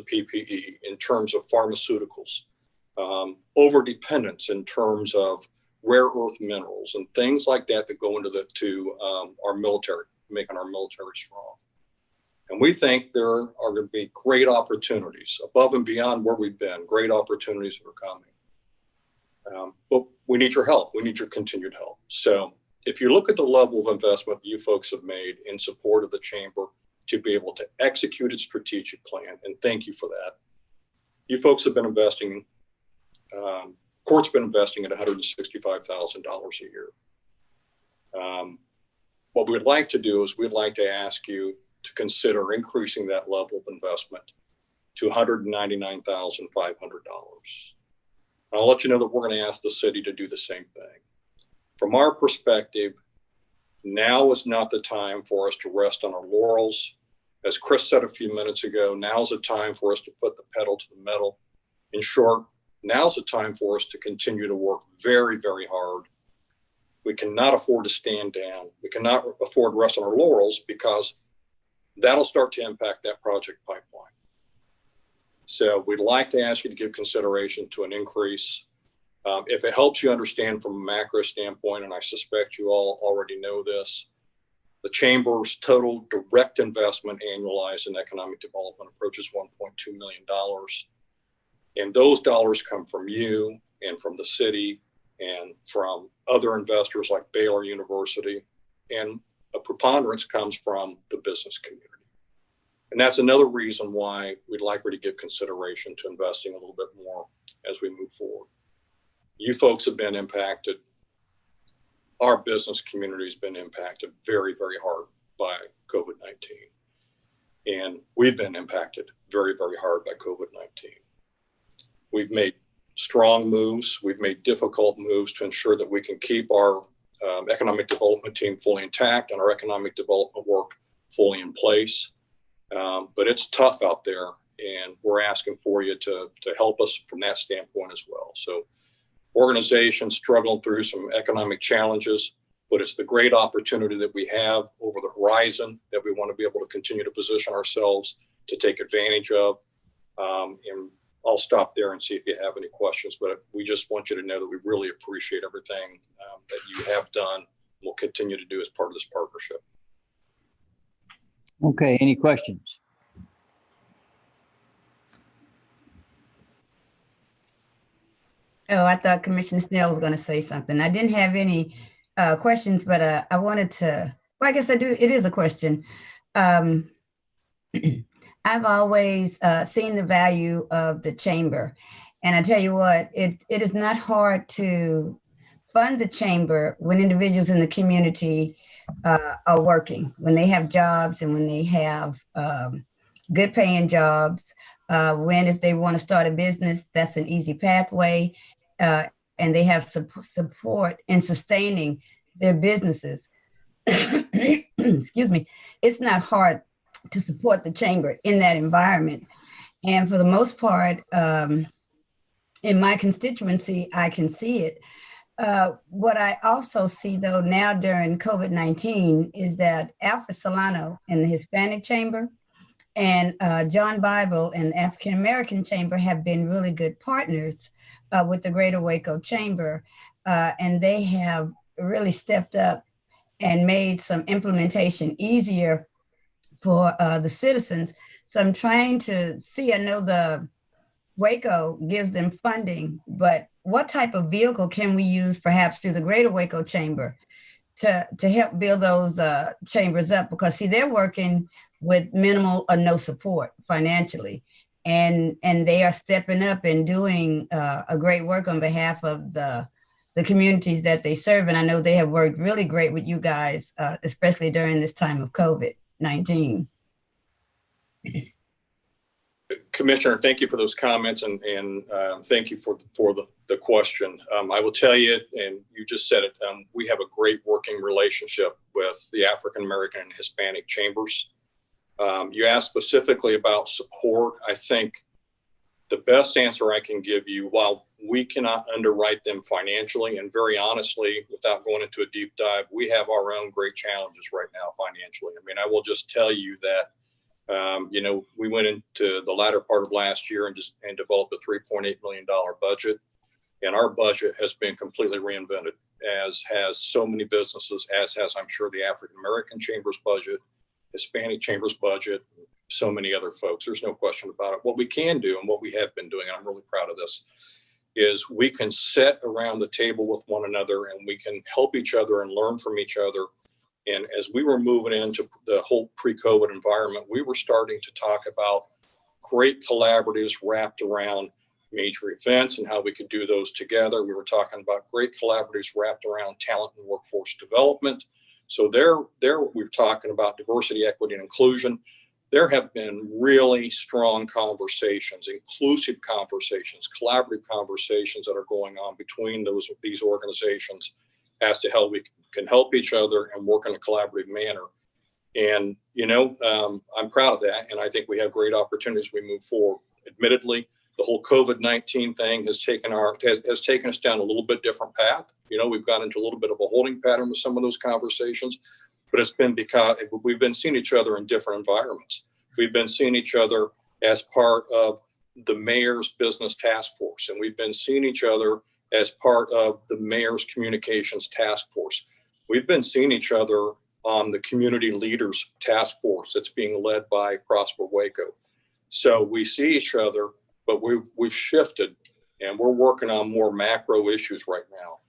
PPE, in terms of pharmaceuticals, overdependence in terms of rare earth minerals and things like that that go into our military, making our military strong. And we think there are going to be great opportunities above and beyond where we've been, great opportunities that are coming. But we need your help. We need your continued help. So if you look at the level of investment you folks have made in support of the Chamber to be able to execute its strategic plan, and thank you for that. You folks have been investing, court's been investing at $165,000 a year. What we'd like to do is we'd like to ask you to consider increasing that level of investment to $199,500. I'll let you know that we're going to ask the city to do the same thing. From our perspective, now is not the time for us to rest on our laurels. As Chris said a few minutes ago, now's the time for us to put the pedal to the metal. In short, now's the time for us to continue to work very, very hard We cannot afford to stand down. We cannot afford to rest on our laurels, because that'll start to impact that project pipeline. So we'd like to ask you to give consideration to an increase. If it helps you understand from a macro standpoint, and I suspect you all already know this, the Chamber's total direct investment annualized in economic development approaches $1.2 million. And those dollars come from you and from the city and from other investors like Baylor University. And a preponderance comes from the business community. And that's another reason why we'd like her to give consideration to investing a little bit more as we move forward. You folks have been impacted. Our business community has been impacted very, very hard by COVID-19. And we've been impacted very, very hard by COVID-19. We've made strong moves. We've made difficult moves to ensure that we can keep our economic development team fully intact and our economic development work fully in place. But it's tough out there, and we're asking for you to help us from that standpoint as well. So organizations struggling through some economic challenges, but it's the great opportunity that we have over the horizon that we want to be able to continue to position ourselves to take advantage of. And I'll stop there and see if you have any questions, but we just want you to know that we really appreciate everything that you have done and will continue to do as part of this partnership. Okay, any questions? Oh, I thought Commissioner Snell was going to say something. I didn't have any questions, but I wanted to, well, I guess I do. It is a question. I've always seen the value of the chamber. And I tell you what, it is not hard to fund the chamber when individuals in the community are working, when they have jobs and when they have good paying jobs, when if they want to start a business, that's an easy pathway. And they have support in sustaining their businesses. Excuse me. It's not hard to support the chamber in that environment. And for the most part, in my constituency, I can see it. What I also see, though, now during COVID-19 is that Alfred Solano in the Hispanic Chamber and John Bible and the African American Chamber have been really good partners with the Greater Waco Chamber. And they have really stepped up and made some implementation easier for the citizens. So I'm trying to see, I know the Waco gives them funding, but what type of vehicle can we use perhaps through the Greater Waco Chamber to help build those chambers up? Because see, they're working with minimal or no support financially. And they are stepping up and doing a great work on behalf of the communities that they serve. And I know they have worked really great with you guys, especially during this time of COVID-19. Commissioner, thank you for those comments, and thank you for the question. I will tell you, and you just said it, we have a great working relationship with the African American and Hispanic chambers. You asked specifically about support. I think the best answer I can give you, while we cannot underwrite them financially, and very honestly, without going into a deep dive, we have our own great challenges right now financially. I mean, I will just tell you that we went into the latter part of last year and developed a $3.8 million budget. And our budget has been completely reinvented, as has so many businesses, as has, I'm sure, the African American Chamber's budget, Hispanic Chamber's budget, so many other folks. There's no question about it. What we can do, and what we have been doing, and I'm really proud of this, is we can sit around the table with one another and we can help each other and learn from each other. And as we were moving into the whole pre-COVID environment, we were starting to talk about great collaboratives wrapped around major events and how we could do those together. We were talking about great collaboratives wrapped around talent and workforce development. So there we were talking about diversity, equity, and inclusion. There have been really strong conversations, inclusive conversations, collaborative conversations that are going on between these organizations as to how we can help each other and work in a collaborative manner. And, I'm proud of that. And I think we have great opportunities as we move forward. Admittedly, The whole COVID-19 thing has taken us down a little bit different path. We've got into a little bit of a holding pattern with some of those conversations, but it's been because we've been seeing each other in different environments. We've been seeing each other as part of the mayor's business task force, and we've been seeing each other as part of the mayor's communications task force. We've been seeing each other on the community leaders task force that's being led by Prosper Waco. So we see each other, but we've shifted, and we're working on more macro issues right now.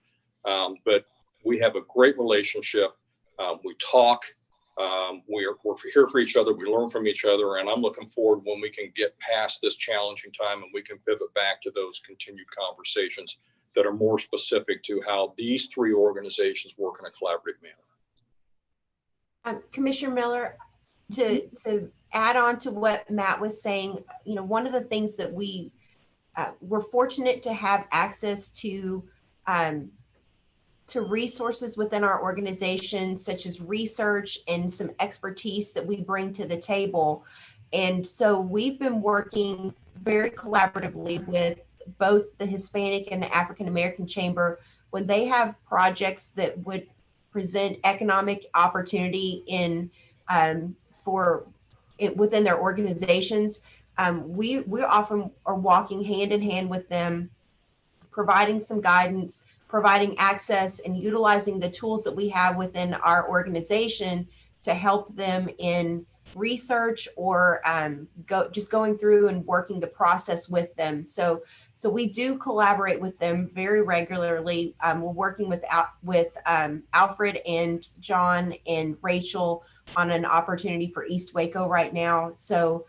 But we have a great relationship. We talk. We're here for each other. We learn from each other, and I'm looking forward when we can get past this challenging time and we can pivot back to those continued conversations that are more specific to how these three organizations work in a collaborative manner. Commissioner Miller, to add on to what Matt was saying, one of the things that we're fortunate to have access to resources within our organization, such as research and some expertise that we bring to the table. And so we've been working very collaboratively with both the Hispanic and the African American Chamber when they have projects that would present economic opportunity within their organizations. We often are walking hand in hand with them, providing some guidance, providing access, and utilizing the tools that we have within our organization to help them in research or going through and working the process with them. So we do collaborate with them very regularly. We're working with Alfred and John and Rachel on an opportunity for East Waco right now. So,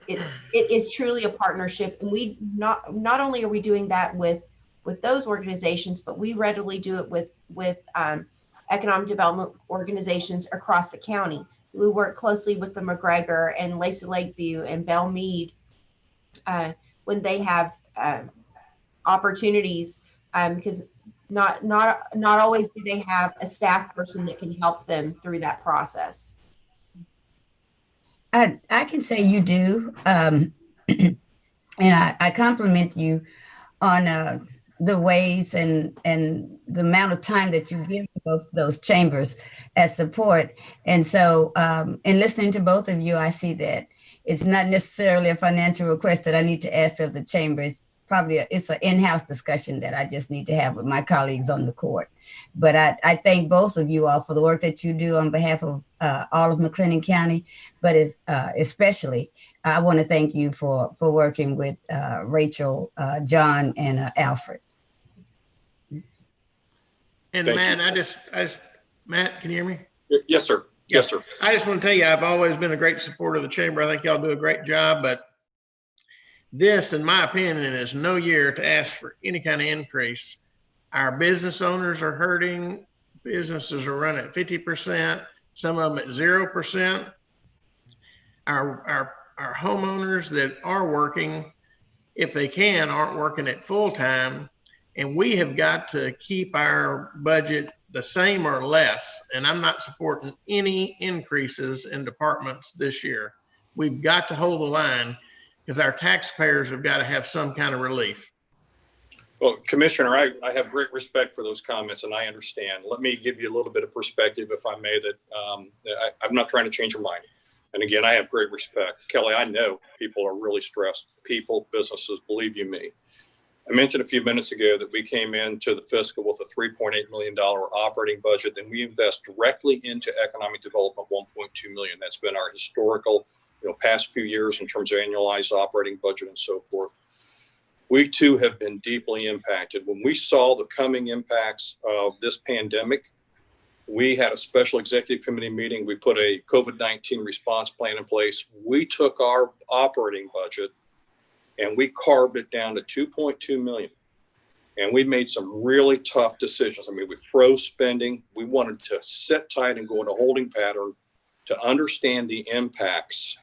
it is truly a partnership, and we not only are we doing that with those organizations, but we readily do it with economic development organizations across the county. We work closely with the McGregor and Lacey Lakeview and Belle Meade when they have opportunities, because not always do they have a staff person that can help them through that process. I can say you do. And I compliment you on the ways and the amount of time that you give to both those chambers as support. And so in listening to both of you, I see that it's not necessarily a financial request that I need to ask of the chambers. Probably it's an in-house discussion that I just need to have with my colleagues on the court. But I thank both of you all for the work that you do on behalf of all of McLennan County, but especially I want to thank you for working with Rachel, John, and Alfred. And Thank Matt, you. Matt, can you hear me? Yes, sir. Yes, sir. I just want to tell you, I've always been a great supporter of the chamber. I think y'all do a great job, but this, in my opinion, is no year to ask for any kind of increase. Our business owners are hurting. Businesses are running at 50%, some of them at 0%. Our homeowners that are working, if they can, aren't working at full time. And we have got to keep our budget the same or less. And I'm not supporting any increases in departments this year. We've got to hold the line because our taxpayers have got to have some kind of relief. Well, Commissioner, I have great respect for those comments, and I understand. Let me give you a little bit of perspective, if I may, that I'm not trying to change your mind. And again, I have great respect. Kelly, I know people are really stressed. People, businesses, believe you me. I mentioned a few minutes ago that we came into the fiscal with a $3.8 million operating budget. Then we invest directly into economic development, $1.2 million. That's been our historical, past few years in terms of annualized operating budget and so forth. We too have been deeply impacted. When we saw the coming impacts of this pandemic, we had a special executive committee meeting. We put a COVID-19 response plan in place. We took our operating budget and we carved it down to $2.2 million. And we made some really tough decisions. I mean, we froze spending. We wanted to sit tight and go in a holding pattern to understand the impacts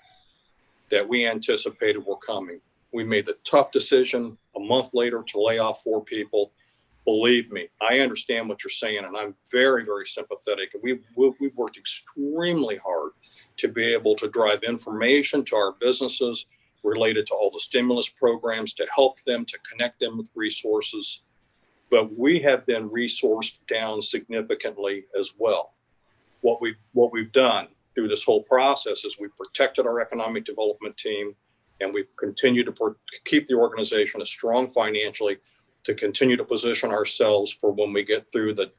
that we anticipated were coming. We made the tough decision a month later to lay off 4 people. Believe me, I understand what you're saying, and I'm very, very sympathetic. And we've worked extremely hard to be able to drive information to our businesses related to all the stimulus programs to help them, to connect them with resources. But we have been resourced down significantly as well. What we've done through this whole process is we've protected our economic development team, and we've continued to keep the organization as strong financially to continue to position ourselves for when we get through the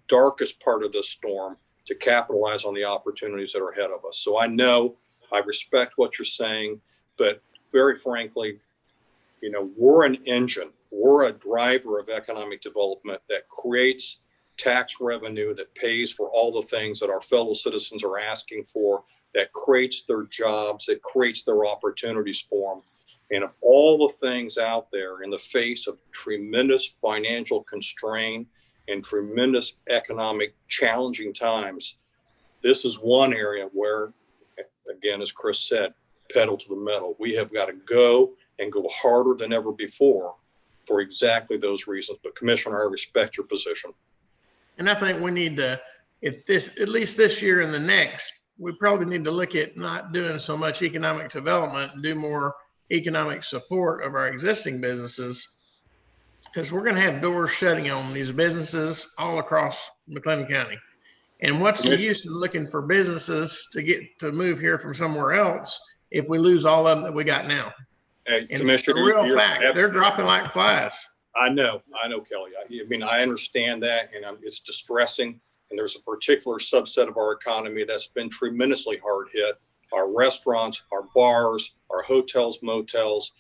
darkest part of this storm, to capitalize on the opportunities that are ahead of us. So I respect what you're saying, but very frankly, we're an engine, we're a driver of economic development that creates tax revenue, that pays for all the things that our fellow citizens are asking for, that creates their jobs, that creates their opportunities for them. And of all the things out there in the face of tremendous financial constraint and tremendous economic challenging times, this is one area where, again, as Chris said, pedal to the metal. We have got to go and go harder than ever before for exactly those reasons. But Commissioner, I respect your position. And I think we need to, at least this year and the next, we probably need to look at not doing so much economic development and do more economic support of our existing businesses, because we're going to have doors shutting on these businesses all across McLennan County. And what's the use of looking for businesses to move here from somewhere else if we lose all of them that we got now? Hey, And Commissioner, the real fact, they're dropping like flies. I know, Kelly. I understand that, and it's distressing. And there's a particular subset of our economy that's been tremendously hard hit. Our restaurants, our bars, our hotels, motels.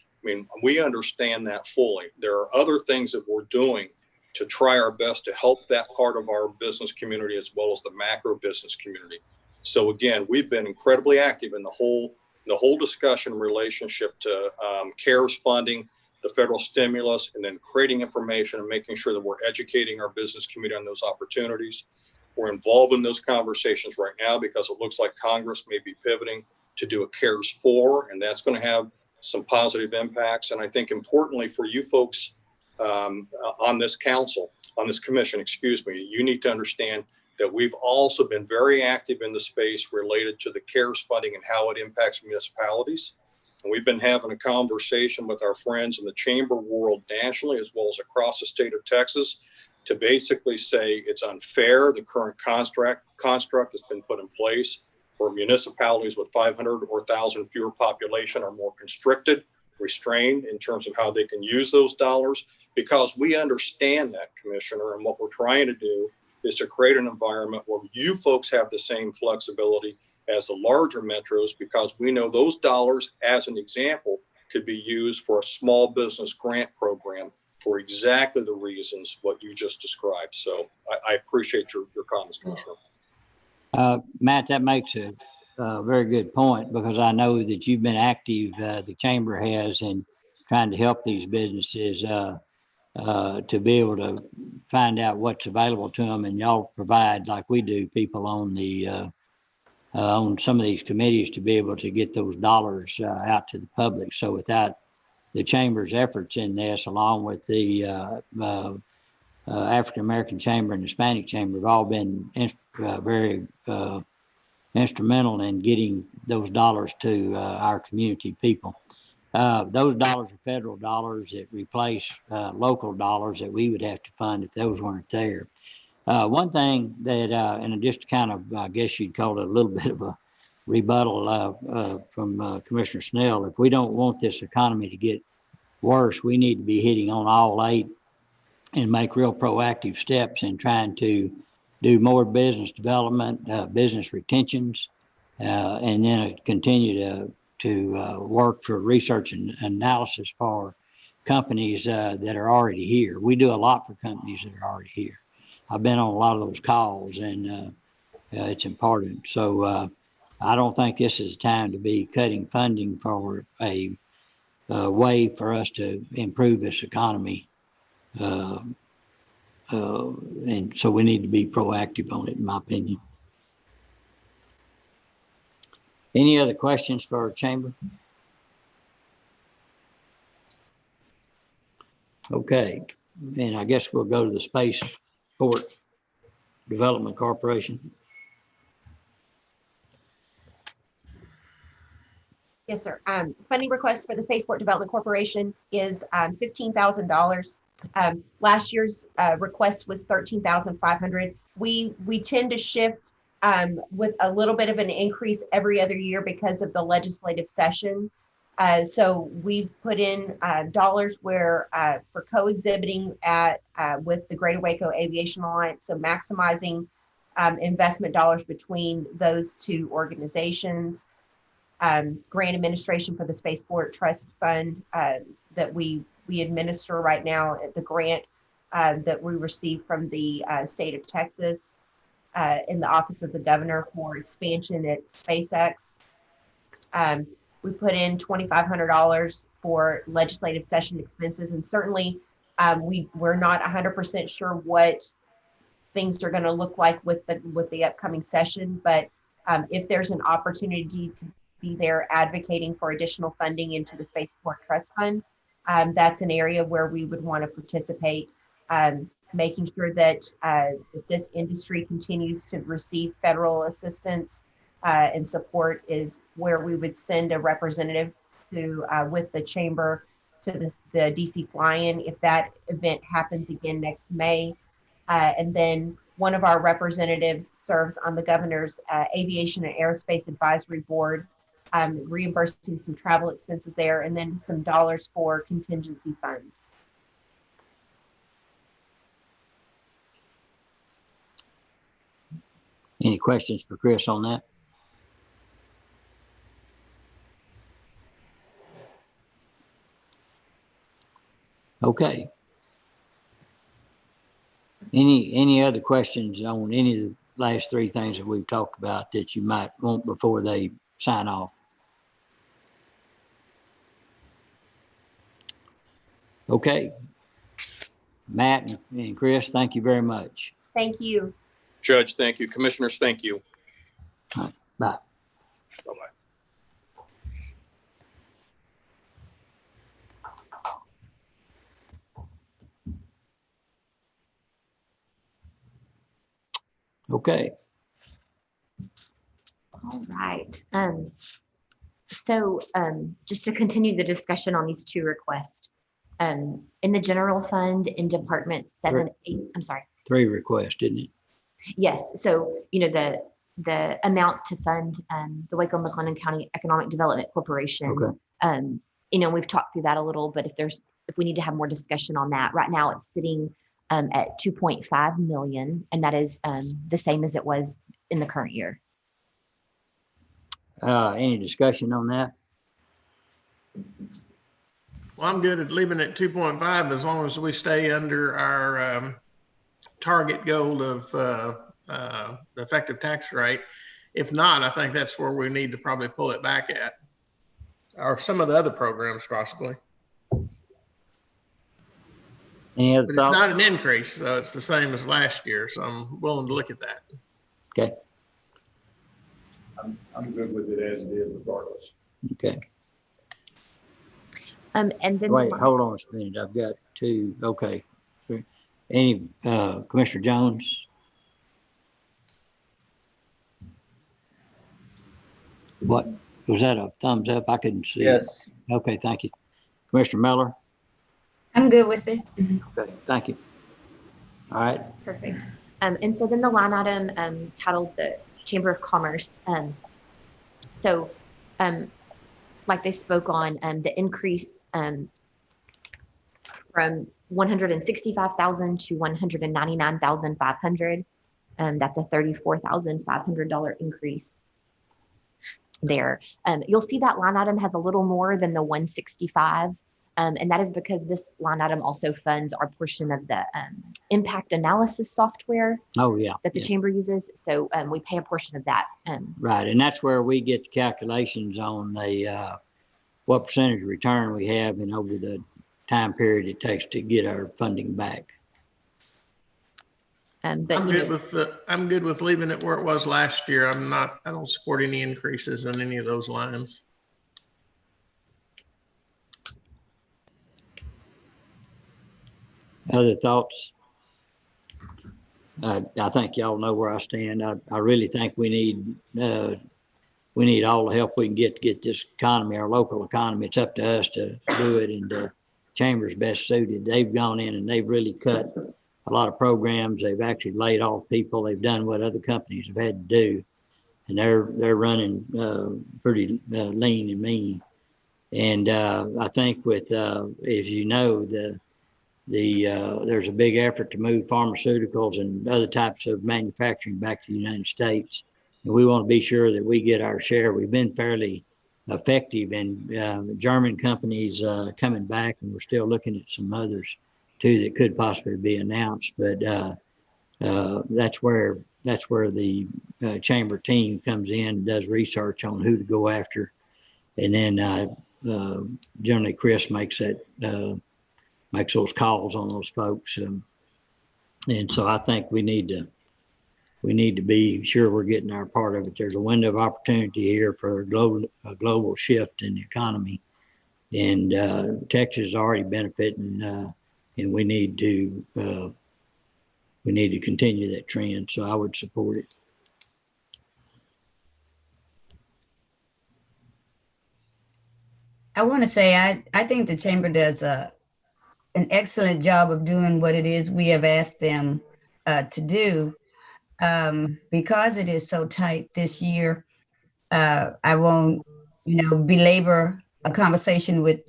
We understand that fully. There are other things that we're doing to try our best to help that part of our business community as well as the macro business community. So again, we've been incredibly active in the whole discussion relationship to CARES funding, the federal stimulus, and then creating information and making sure that we're educating our business community on those opportunities. We're involved in those conversations right now because it looks like Congress may be pivoting to do a CARES 4, and that's going to have some positive impacts. And I think importantly for you folks on this commission, you need to understand that we've also been very active in the space related to the CARES funding and how it impacts municipalities. And we've been having a conversation with our friends in the chamber world nationally, as well as across the state of Texas, to basically say it's unfair. The current construct has been put in place where municipalities with 500 or 1,000 fewer population are more constricted, restrained in terms of how they can use those dollars, because we understand that, Commissioner, and what we're trying to do is to create an environment where you folks have the same flexibility as the larger metros, because we know those dollars, as an example, could be used for a small business grant program for exactly the reasons what you just described. So I appreciate your comments, Commissioner. Matt, that makes a very good point, because I know that you've been active, the chamber has, in trying to help these businesses to be able to find out what's available to them. And y'all provide, like we do, people on the on some of these committees to be able to get those dollars out to the public. So without the chamber's efforts in this, along with the African American Chamber and Hispanic Chamber, have all been very instrumental in getting those dollars to our community people. Those dollars are federal dollars that replace local dollars that we would have to fund if those weren't there. One thing that, and just kind of, I guess you'd call it a little bit of a rebuttal from Commissioner Snell, if we don't want this economy to get worse, we need to be hitting on all 8 and make real proactive steps in trying to do more business development, business retentions, and then continue to work for research and analysis for companies that are already here. We do a lot for companies that are already here. I've been on a lot of those calls, and it's important. So I don't think this is a time to be cutting funding for a way for us to improve this economy. And so we need to be proactive on it, in my opinion. Any other questions for our chamber? Okay, and I guess we'll go to the Spaceport Development Corporation. Yes, sir. Funding request for the Spaceport Development Corporation is $15,000. Last year's request was $13,500. We tend to shift with a little bit of an increase every other year because of the legislative session. So we've put in dollars where for co-exhibiting at with the Greater Waco Aviation Alliance, so maximizing investment dollars between those two organizations. Grant administration for the Spaceport Trust Fund that we administer right now. The grant that we received from the state of Texas in the Office of the Governor for expansion at SpaceX. We put in $2,500 for legislative session expenses, and certainly we're not 100% sure what things are going to look like with the upcoming session, but if there's an opportunity to be there advocating for additional funding into the Spaceport Trust Fund, that's an area where we would want to participate, making sure that if this industry continues to receive federal assistance and support is where we would send a representative to with the chamber to the DC fly-in if that event happens again next May. And then one of our representatives serves on the governor's Aviation and Aerospace Advisory Board, reimbursing some travel expenses there, and then some dollars for contingency funds. Any questions for Chris on that? Okay. Any other questions on any of the last three things that we've talked about that you might want before they sign off? Okay. Matt and Chris, thank you very much. Thank you. Judge, thank you. Commissioners, thank you. All right, bye. Bye-bye. Okay. All right. So just to continue the discussion on these two requests, in the general fund in Department 7, 8, I'm sorry. 3 requests, didn't it? Yes. So, the amount to fund the Waco McLennan County Economic Development Corporation. Okay. We've talked through that a little, but if we need to have more discussion on that, right now it's sitting at 2.5 million, and that is the same as it was in the current year. Any discussion on that? Well, I'm good at leaving it 2.5 as long as we stay under our target goal of the effective tax rate. If not, I think that's where we need to probably pull it back at, or some of the other programs possibly. Any other But it's thoughts? not an increase, so it's the same as last year. So I'm willing to look at that. Okay. I'm good with it as it is regardless. Okay. And then Wait, hold on a minute. I've got 2. Okay. Any Commissioner Jones? What was that? A thumbs up? I couldn't see. Yes. It. Okay, thank you. Commissioner Miller? I'm good with it. Okay, thank you. All right. perfect. And so then the line item titled the Chamber of Commerce. Like they spoke on, the increase from 165,000 to 199,500. That's a $34,500 increase there. You'll see that line item has a little more than the 165. And that is because this line item also funds our portion of the impact analysis software. Oh, yeah. That the chamber uses. So we pay a portion of that. Right. And that's where we get the calculations on the what percentage return we have and over the time period it takes to get our funding back. But I'm good with leaving it where it was last year. I don't support any increases in any of those lines. Other thoughts? I think y'all know where I stand. I really think we need we need all the help we can get to get this economy, our local economy. It's up to us to do it, and the chamber's best suited. They've gone in and they've really cut a lot of programs. They've actually laid off people. They've done what other companies have had to do, and they're running pretty lean and mean. And I think with, as you know, there's a big effort to move pharmaceuticals and other types of manufacturing back to the United States. And we want to be sure that we get our share. We've been fairly effective in German companies coming back, and we're still looking at some others too that could possibly be announced. But that's where the chamber team comes in and does research on who to go after. And then generally Chris makes those calls on those folks. And so I think we need to be sure we're getting our part of it. There's a window of opportunity here for a global shift in the economy, and Texas is already benefiting, and we need to continue that trend. So I would support it. I want to say I think the chamber does an excellent job of doing what it is we have asked them to do. Because it is so tight this year, I won't, belabor a conversation with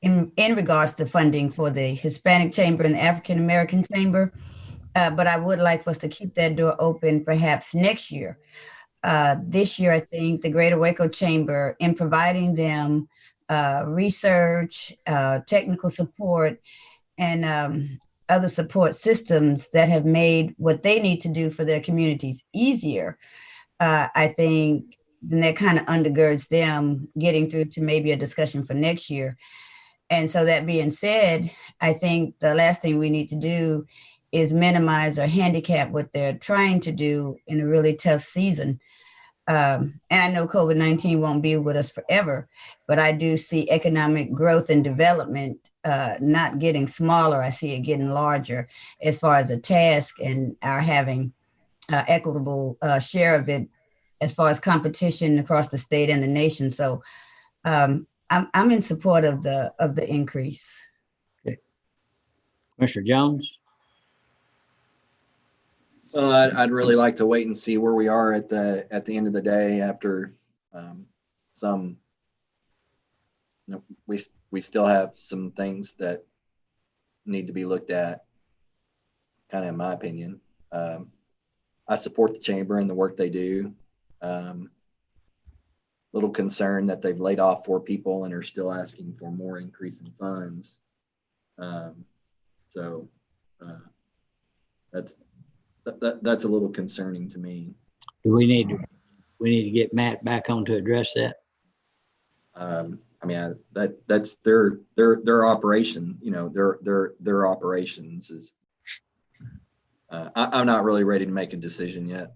in regards to funding for the Hispanic Chamber and the African American Chamber. But I would like for us to keep that door open perhaps next year. This year, I think the Greater Waco Chamber, in providing them research, technical support, and other support systems that have made what they need to do for their communities easier, I think then that kind of undergirds them getting through to maybe a discussion for next year. And so that being said, I think the last thing we need to do is minimize or handicap what they're trying to do in a really tough season. And I know COVID-19 won't be with us forever, but I do see economic growth and development not getting smaller. I see it getting larger as far as a task, and our having equitable share of it as far as competition across the state and the nation. So I'm in support of the increase. Okay. Mr. Jones? Well, I'd really like to wait and see where we are at the end of the day after some. We still have some things that need to be looked at. Kind of, in my opinion, I support the chamber and the work they do. Little concerned that they've laid off 4 people and are still asking for more increase in funds. So that's a little concerning to me. Do we need to get Matt back on to address that? I mean, that's their operation. Their operations is. I'm not really ready to make a decision yet.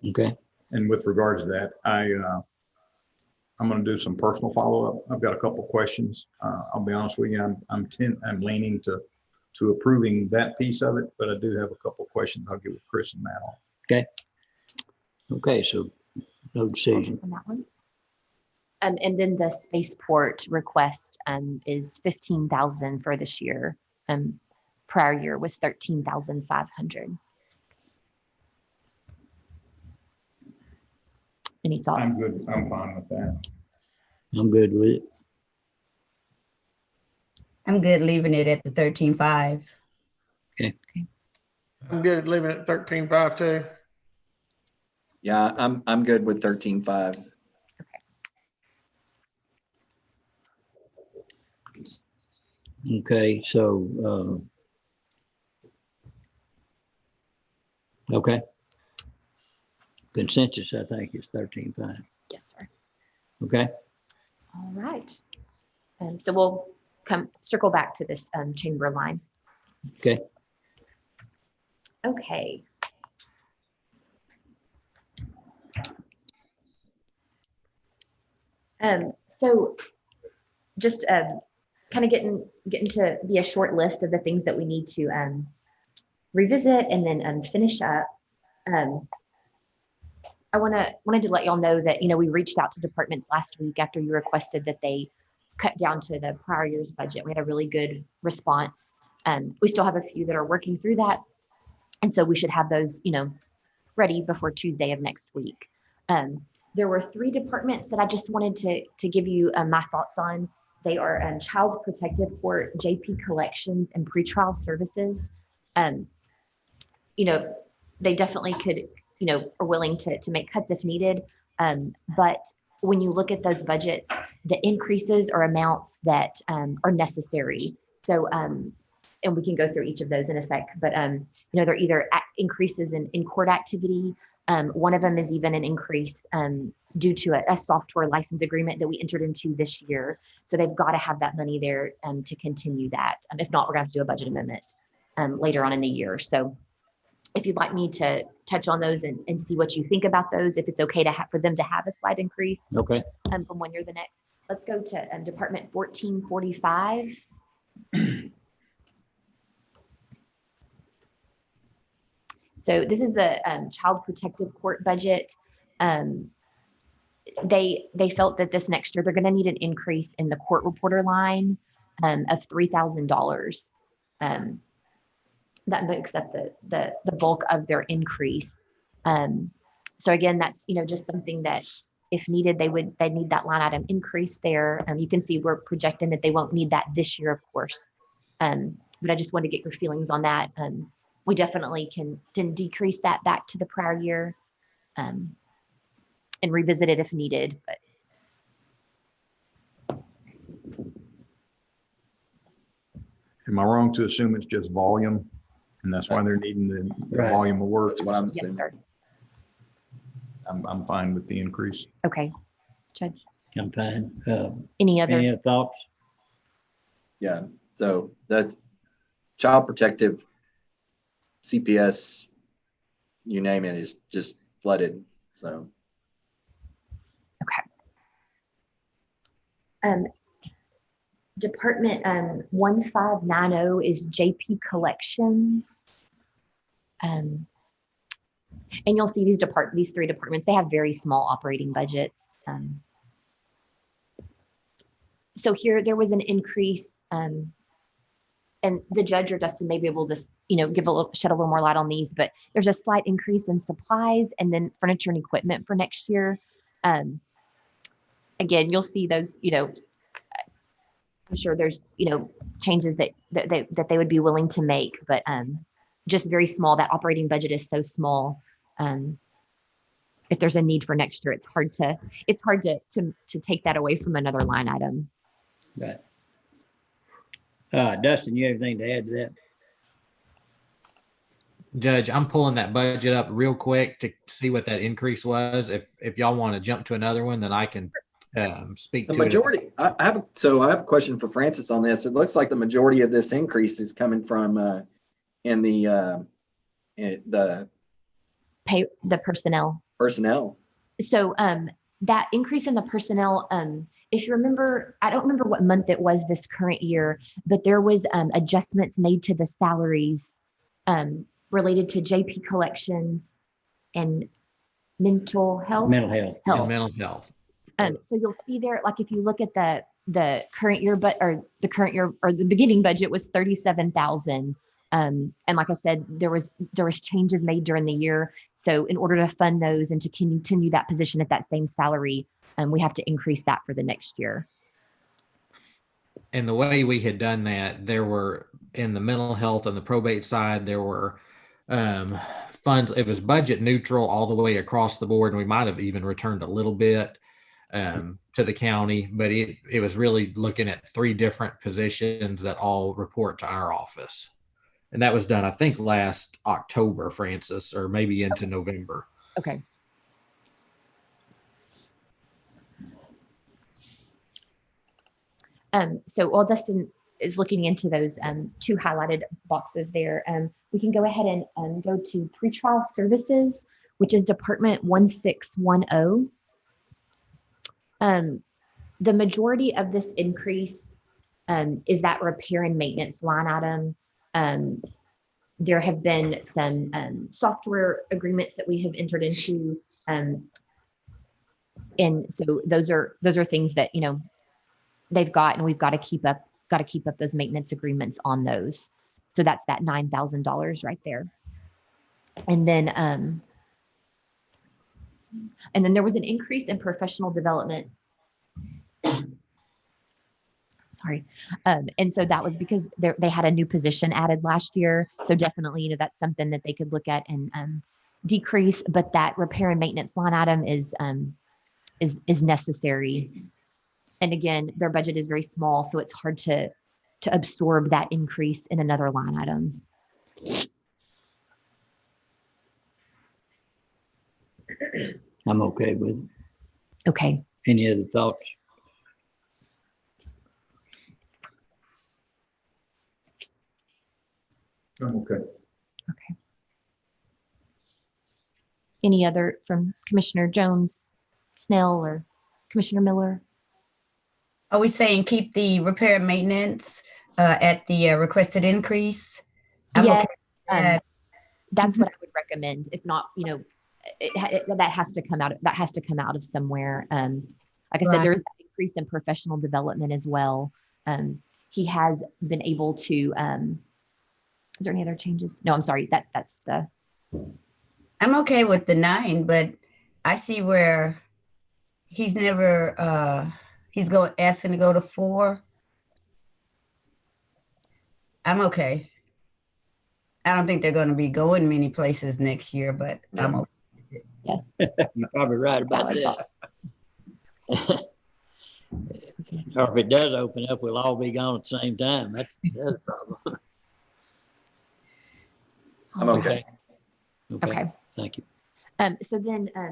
Okay. And with regards to that, I'm going to do some personal follow-up. I've got a couple of questions. I'll be honest with you. I'm leaning to approving that piece of it, but I do have a couple of questions I'll get with Chris and Matt on. Okay. So no decision on that one. And then the spaceport request is $15,000 for this year. Prior year was $13,500. Any thoughts? I'm good. I'm fine with that. I'm good with it. I'm good leaving it at the 13.5. Okay. I'm good at leaving it at 13.5 too. Yeah, I'm good with 13.5. Okay. So, okay. Consensus, I think, is 13.5. Yes, sir. Okay. All right. So we'll circle back to this chamber line. Okay. Okay. So just kind of getting to be a short list of the things that we need to revisit and then finish up. wanted to let y'all know that, we reached out to departments last week after you requested that they cut down to the prior year's budget. We had a really good response. We still have a few that are working through that. And so we should have those, ready before Tuesday of next week. There were 3 departments that I just wanted to give you my thoughts on. They are Child Protective Court, JP Collections, and Pretrial Services. They definitely could, are willing to make cuts if needed. But when you look at those budgets, the increases are amounts that are necessary. So, and we can go through each of those in a sec, but they're either increases in court activity. One of them is even an increase due to a software license agreement that we entered into this year. So they've got to have that money there to continue that. If not, we're going to have to do a budget amendment later on in the year. So if you'd like me to touch on those and see what you think about those, if it's okay for them to have a slight increase Okay. From one year to the next. Let's go to Department 1445. So this is the Child Protective Court budget. They felt that this next year they're going to need an increase in the court reporter line of $3,000. That makes up the bulk of their increase. So again, that's just something that if needed, they'd need that line item increase there. You can see we're projecting that they won't need that this year, of course. But I just want to get your feelings on that. We definitely can decrease that back to the prior year and revisit it if needed. But Am I wrong to assume it's just volume? And that's why they're needing the Right. volume of work? That's what I'm yes, assuming. sir. I'm fine with the increase. Okay, Judge. I'm fine. Any other? Any other thoughts? Yeah, so that's Child Protective, CPS, you name it, is just flooded, so. Department 1590 is JP Collections. And you'll see these 3 departments, they have very small operating budgets. So here there was an increase, and the judge or Dustin may be able to, shed a little more light on these, but there's a slight increase in supplies and then furniture and equipment for next year. Again, you'll see those, I'm sure there's, changes that they would be willing to make, but just very small. That operating budget is so small. If there's a need for next year, it's hard to take that away from another line item. Right. Dustin, you have anything to add to that? Judge, I'm pulling that budget up real quick to see what that increase was. If y'all want to jump to another one, then I can speak The to it. majority, I have a question for Francis on this. It looks like the majority of this increase is coming from in the Personnel. personnel. So that increase in the personnel, if you remember, I don't remember what month it was this current year, but there was adjustments made to the salaries related to JP Collections and mental health. Mental health. And mental health. So you'll see there, like if you look at the current year, or the beginning budget was 37,000. And like I said, there was changes made during the year. So in order to fund those and to continue that position at that same salary, we have to increase that for the next year. And the way we had done that, there were in the mental health and the probate side, there were funds. It was budget neutral all the way across the board. And we might have even returned a little bit to the county, but it was really looking at 3 different positions that all report to our office. And that was done, I think, last October, Francis, or maybe into November. Okay. So while Dustin is looking into those 2 highlighted boxes there, we can go ahead and go to pretrial services, which is Department 1610. The majority of this increase is that repair and maintenance line item. There have been some software agreements that we have entered into And so those are things that, they've got, and we've got to keep up those maintenance agreements on those. So that's that $9,000 right there. And then there was an increase in professional development. Sorry. And so that was because they had a new position added last year. So definitely, that's something that they could look at and decrease, but that repair and maintenance line item is necessary. And again, their budget is very small, so it's hard to absorb that increase in another line item. I'm okay with it. Okay. Any other thoughts? I'm okay. Okay. Any other from Commissioner Jones, Snell, or Commissioner Miller? Are we saying keep the repair and maintenance at the requested increase? Yes, Okay. that's what I would recommend. If not, that has to come out of somewhere. Like I said, there is that increase in professional development as well. He has been able to. Is there any other changes? No, I'm sorry. That's the. I'm okay with the 9, but I see where he's never asking to go to 4. I'm okay. I don't think they're going to be going many places next year, but I'm okay. Yes. You're probably right about that. Or if it does open up, we'll all be gone at the same time. That's the problem. I'm okay. Okay. Thank you. So then, I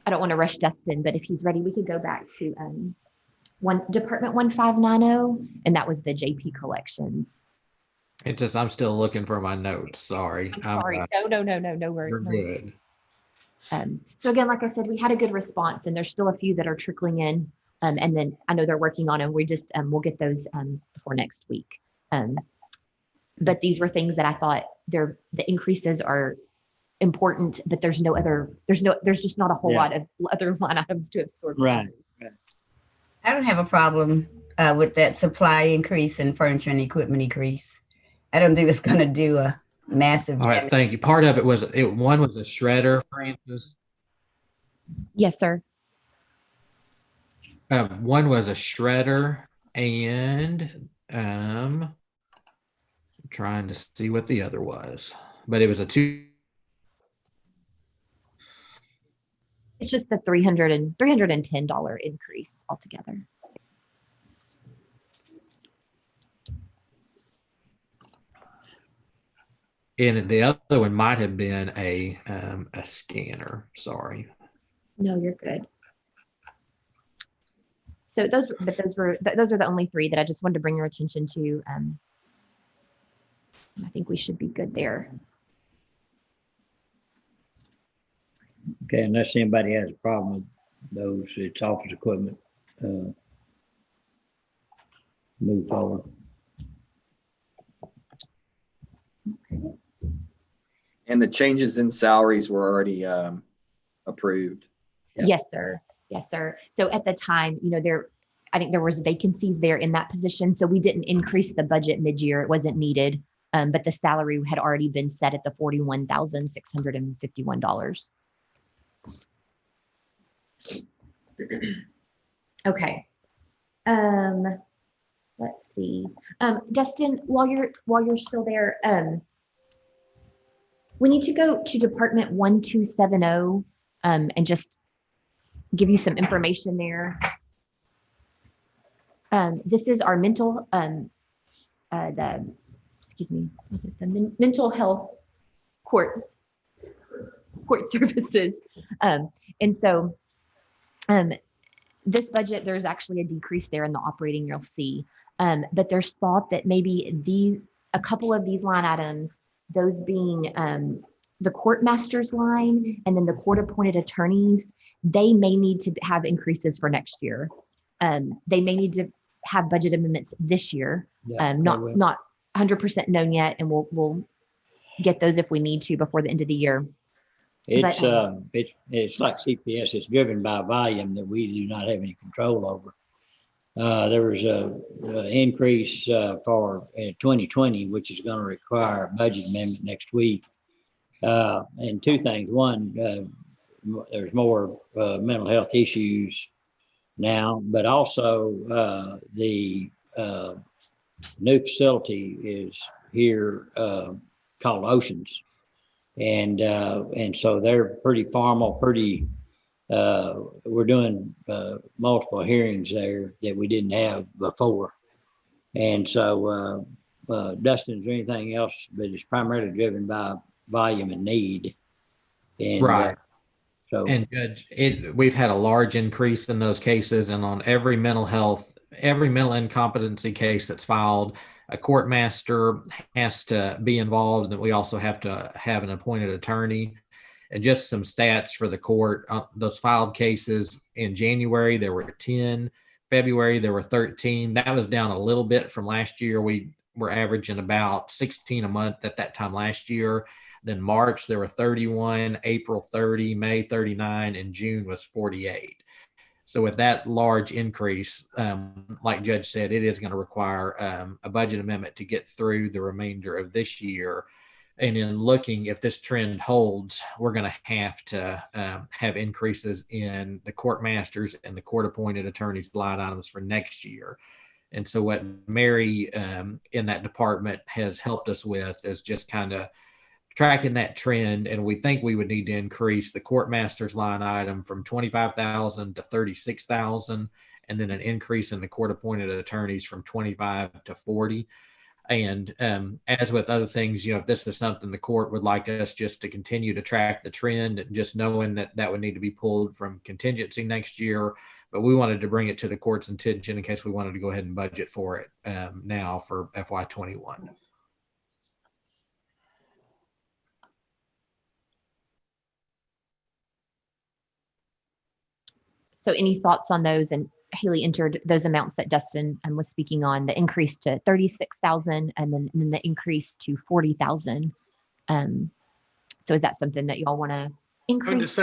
don't want to rush Dustin, but if he's ready, we could go back to Department 1590, and that was the JP collections. It's just, I'm still looking for my notes. Sorry. I'm sorry. No worries. We're good. So again, like I said, we had a good response, and there's still a few that are trickling in. And then I know they're working on it. We just, we'll get those before next week. But these were things that I thought the increases are important, but there's just not a whole lot of other line items to absorb. Right. I don't have a problem with that supply increase and furniture and equipment increase. I don't think it's going to do a massive. All right. Thank you. Part of it was one was a shredder, Francis. Yes, sir. One was a shredder, and I'm trying to see what the other was, but it was a 2. It's just the $310 increase altogether. And the other one might have been a scanner. Sorry. No, you're good. So those are the only 3 that I just wanted to bring your attention to. I think we should be good there. Okay, unless anybody has a problem with those, it's office equipment. Move forward. And the changes in salaries were already approved. Yeah. Yes, sir. Yes, sir. So at the time, I think there was vacancies there in that position. So we didn't increase the budget mid-year. It wasn't needed. But the salary had already been set at the $41,651. Okay. Let's see. Dustin, while you're still there, we need to go to Department 1270 and just give you some information there. This is our mental mental health court services. And so this budget, there's actually a decrease there in the operating, you'll see. But there's thought that maybe a couple of these line items, those being the court master's line and then the court appointed attorneys, they may need to have increases for next year. They may need to have budget amendments this year. Not 100% known yet, and we'll get those if we need to before the end of the year. It's like CPS. It's driven by volume that we do not have any control over. There was a increase for 2020, which is going to require a budget amendment next week. And two things. One, there's more mental health issues now, but also the new facility is here called Oceans. And so they're pretty formal, we're doing multiple hearings there that we didn't have before. And so, Dustin, is there anything else? But it's primarily driven by volume and need. And, Right. So, And Judge, we've had a large increase in those cases, and on every mental incompetency case that's filed, a court master has to be involved, and we also have to have an appointed attorney. And just some stats for the court, those filed cases in January, there were 10. February, there were 13. That was down a little bit from last year. We were averaging about 16 a month at that time last year. Then March, there were 31, April 30, May 39, and June was 48. So with that large increase, like Judge said, it is going to require a budget amendment to get through the remainder of this year. And in looking, if this trend holds, we're going to have increases in the court masters and the court appointed attorneys line items for next year. And so what Mary in that department has helped us with is just kind of tracking that trend. And we think we would need to increase the court masters line item from 25,000 to 36,000, and then an increase in the court appointed attorneys from 25 to 40. And as with other things, if this is something the court would like us just to continue to track the trend, and just knowing that would need to be pulled from contingency next year, but we wanted to bring it to the court's attention in case we wanted to go ahead and budget for it now for FY21. So any thoughts on those? And Haley entered those amounts that Dustin was speaking on, the increase to 36,000 and then the increase to 40,000. So is that something that y'all want to increase?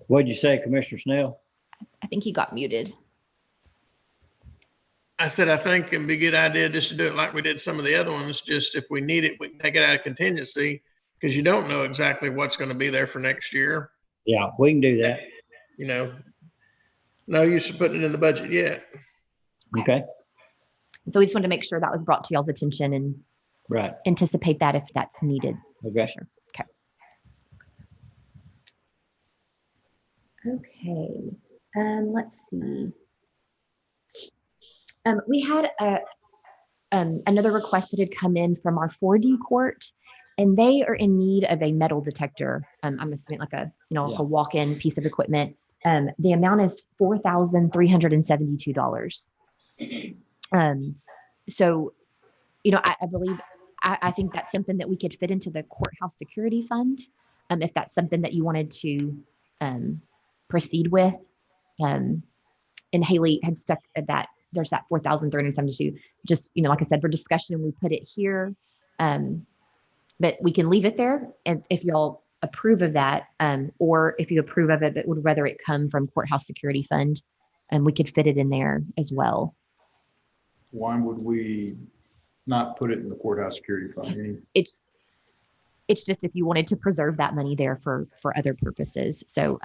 What'd you say, Commissioner Snell? I think he got muted. I said, I think it'd be a good idea just to do it like we did some of the other ones. Just if we need it, we can take it out of contingency, because you don't know exactly what's going to be there for next year. Yeah, we can do that. No use of putting it in the budget yet. Okay. So we just wanted to make sure that was brought to y'all's attention and anticipate that if that's needed. Okay. Sure. Okay. Let's see. We had another request that had come in from our 4D court, and they are in need of a metal detector. I'm assuming like a walk-in piece of equipment. The amount is $4,372. So, I believe, I think that's something that we could fit into the courthouse security fund. If that's something that you wanted to proceed with. And Haley had stuck at that. There's that 4,372. Just, like I said, for discussion, we put it here. But we can leave it there. And if y'all approve of that, or if you approve of it, but would rather it come from courthouse security fund, and we could fit it in there as well. Why would we not put it in the courthouse security fund? It's just if you wanted to preserve that money there for other purposes. So,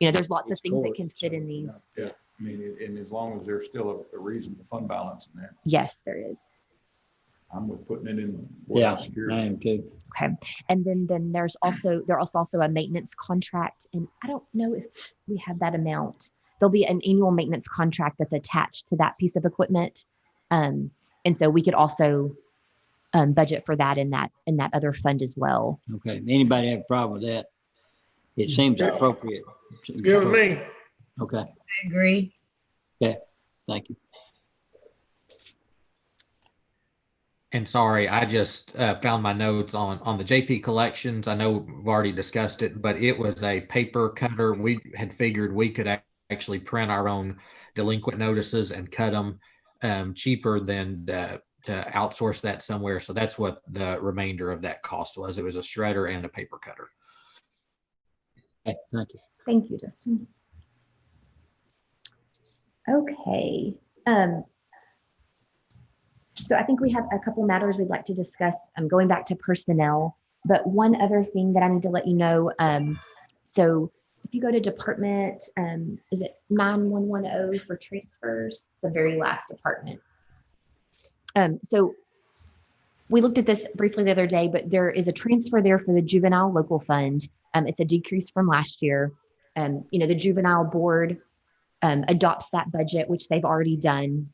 there's lots of things that can fit in these. Yeah. I mean, and as long as there's still a reasonable fund balance in there. Yes, there is. I'm with putting it in. Yeah, security. I am too. Okay. And then there's also a maintenance contract, and I don't know if we have that amount. There'll be an annual maintenance contract that's attached to that piece of equipment. And so we could also budget for that in that other fund as well. Okay. Anybody have a problem with that? It seems appropriate. Good with me. Okay. I agree. Okay. Thank you. And sorry, I just found my notes on the JP collections. I know we've already discussed it, but it was a paper cutter. We had figured we could actually print our own delinquent notices and cut them cheaper than to outsource that somewhere. So that's what the remainder of that cost was. It was a shredder and a paper cutter. Okay, thank you. Thank you, Justin. Okay. So I think we have a couple matters we'd like to discuss. I'm going back to personnel, but one other thing that I need to let you know. So if you go to department, is it 9110 for transfers, the very last department. So we looked at this briefly the other day, but there is a transfer there for the juvenile local fund. It's a decrease from last year. The juvenile board adopts that budget, which they've already done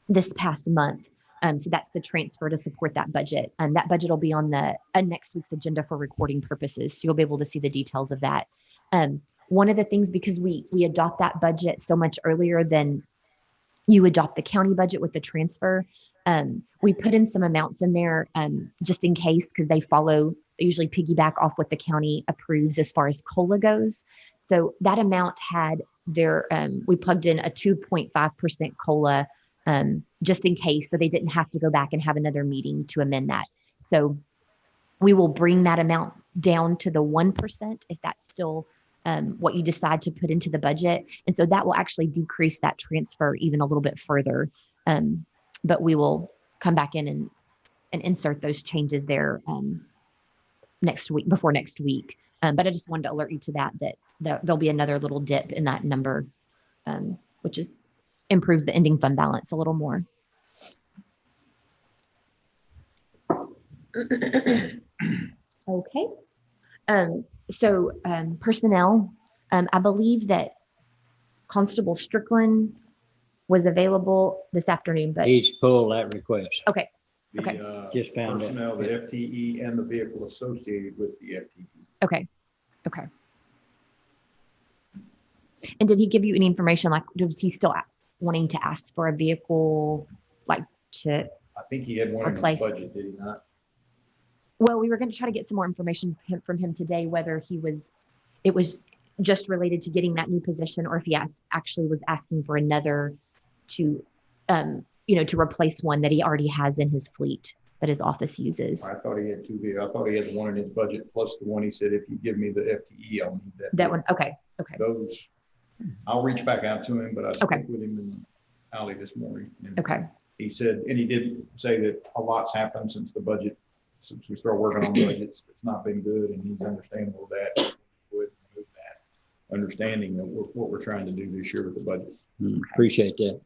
this past month. So that's the transfer to support that budget. And that budget will be on the next week's agenda for recording purposes. So you'll be able to see the details of that. One of the things, because we adopt that budget so much earlier than you adopt the county budget with the transfer, we put in some amounts in there just in case, because they usually piggyback off what the county approves as far as COLA goes. So that amount had we plugged in a 2.5% COLA just in case, so they didn't have to go back and have another meeting to amend that. So we will bring that amount down to the 1% if that's still what you decide to put into the budget. And so that will actually decrease that transfer even a little bit further. But we will come back in and insert those changes there before next week. But I just wanted to alert you to that there'll be another little dip in that number, which improves the ending fund balance a little more. Okay. So personnel, I believe that Constable Strickland was available this afternoon, but He's pulled that request. okay. Okay. Just found it. Personnel, the FTE, and the vehicle associated with the FTE. Okay. And did he give you any information? Like, was he still wanting to ask for a vehicle, like to I think he had one in replace? his budget, did he not? Well, we were going to try to get some more information from him today, whether it was just related to getting that new position, or if he actually was asking for another to replace one that he already has in his fleet that his office uses. I thought he had two vehicles. I thought he had the one in his budget plus the one he said, if you give me the FTE, I'll need that. That one. Okay. Those, I'll reach back out to him, but I spoke Okay. with him in Alley this morning. And Okay. he said, and he did say that a lot's happened since we started working on budgets. It's not been good, and he's understandable of that. With that understanding of what we're trying to do this year with the budget. Appreciate that.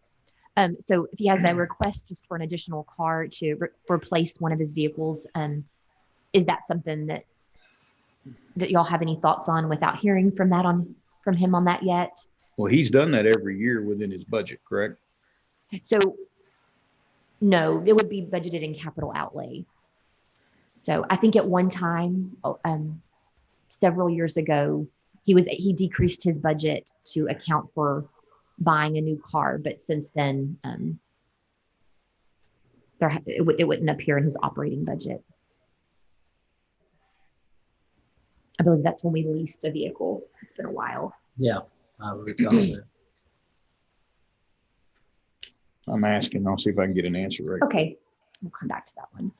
So if he has a request just for an additional car to replace one of his vehicles, is that something that y'all have any thoughts on without hearing from him on that yet? Well, he's done that every year within his budget, correct? So no, it would be budgeted in capital outlay. So I think at one time, several years ago, he decreased his budget to account for buying a new car, but since then, it wouldn't appear in his operating budget. I believe that's when we leased a vehicle. It's been a while. Yeah, I recall that. I'm asking. I'll see if I can get an answer right. Okay, we'll come back to that one.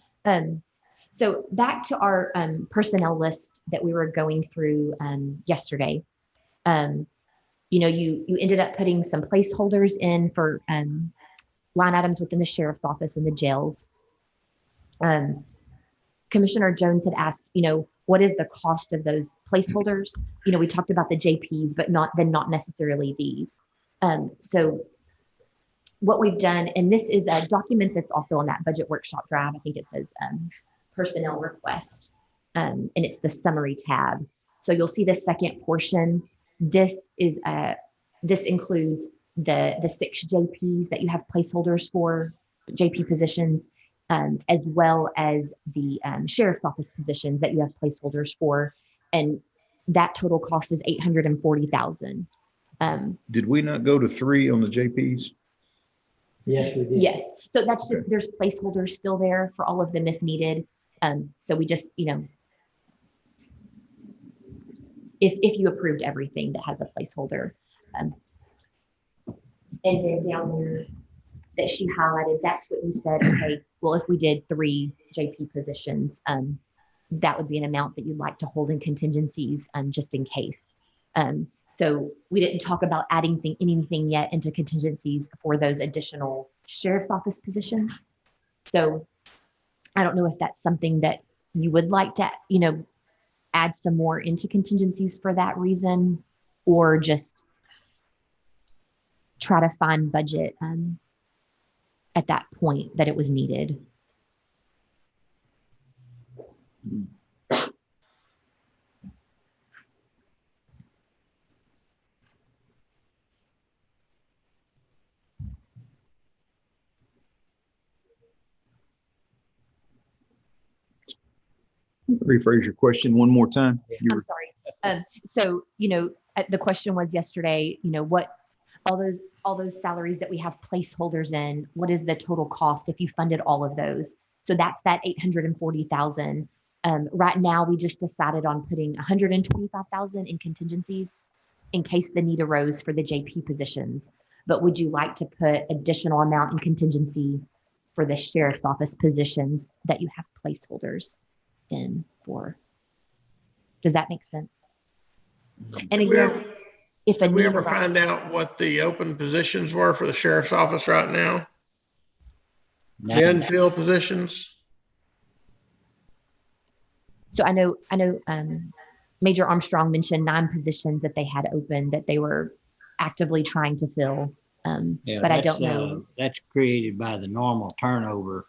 So back to our personnel list that we were going through yesterday. You ended up putting some placeholders in for line items within the sheriff's office and the jails. Commissioner Jones had asked, what is the cost of those placeholders? We talked about the JPs, but not necessarily these. So what we've done, and this is a document that's also on that budget workshop drive. I think it says personnel request, and it's the summary tab. So you'll see the second portion. This includes the 6 JPs that you have placeholders for, JP positions, as well as the sheriff's office positions that you have placeholders for, and that total cost is $840,000. Did we not go to 3 on the JPs? Yes, we did. Yes, so that's Okay. there's placeholders still there for all of them if needed. So we just, if you approved everything that has a placeholder. And then down there, that she highlighted, that's what you said, okay, well, if we did 3 JP positions, that would be an amount that you'd like to hold in contingencies, just in case. So we didn't talk about adding anything yet into contingencies for those additional sheriff's office positions. So I don't know if that's something that you would like to, add some more into contingencies for that reason, or just try to find budget at that point that it was needed. Rephrase your question one more time. I'm sorry. So, the question was yesterday, what all those salaries that we have placeholders in, what is the total cost if you funded all of those? So that's that 840,000. Right now, we just decided on putting 125,000 in contingencies in case the need arose for the JP positions. But would you like to put additional amount in contingency for the sheriff's office positions that you have placeholders in for? Does that make sense? And again, if did we ever find out what the open positions were for the sheriff's office right now? The unfilled positions? So I know Major Armstrong mentioned 9 positions that they had open that they were actively trying to fill. But I don't know. That's created by the normal turnover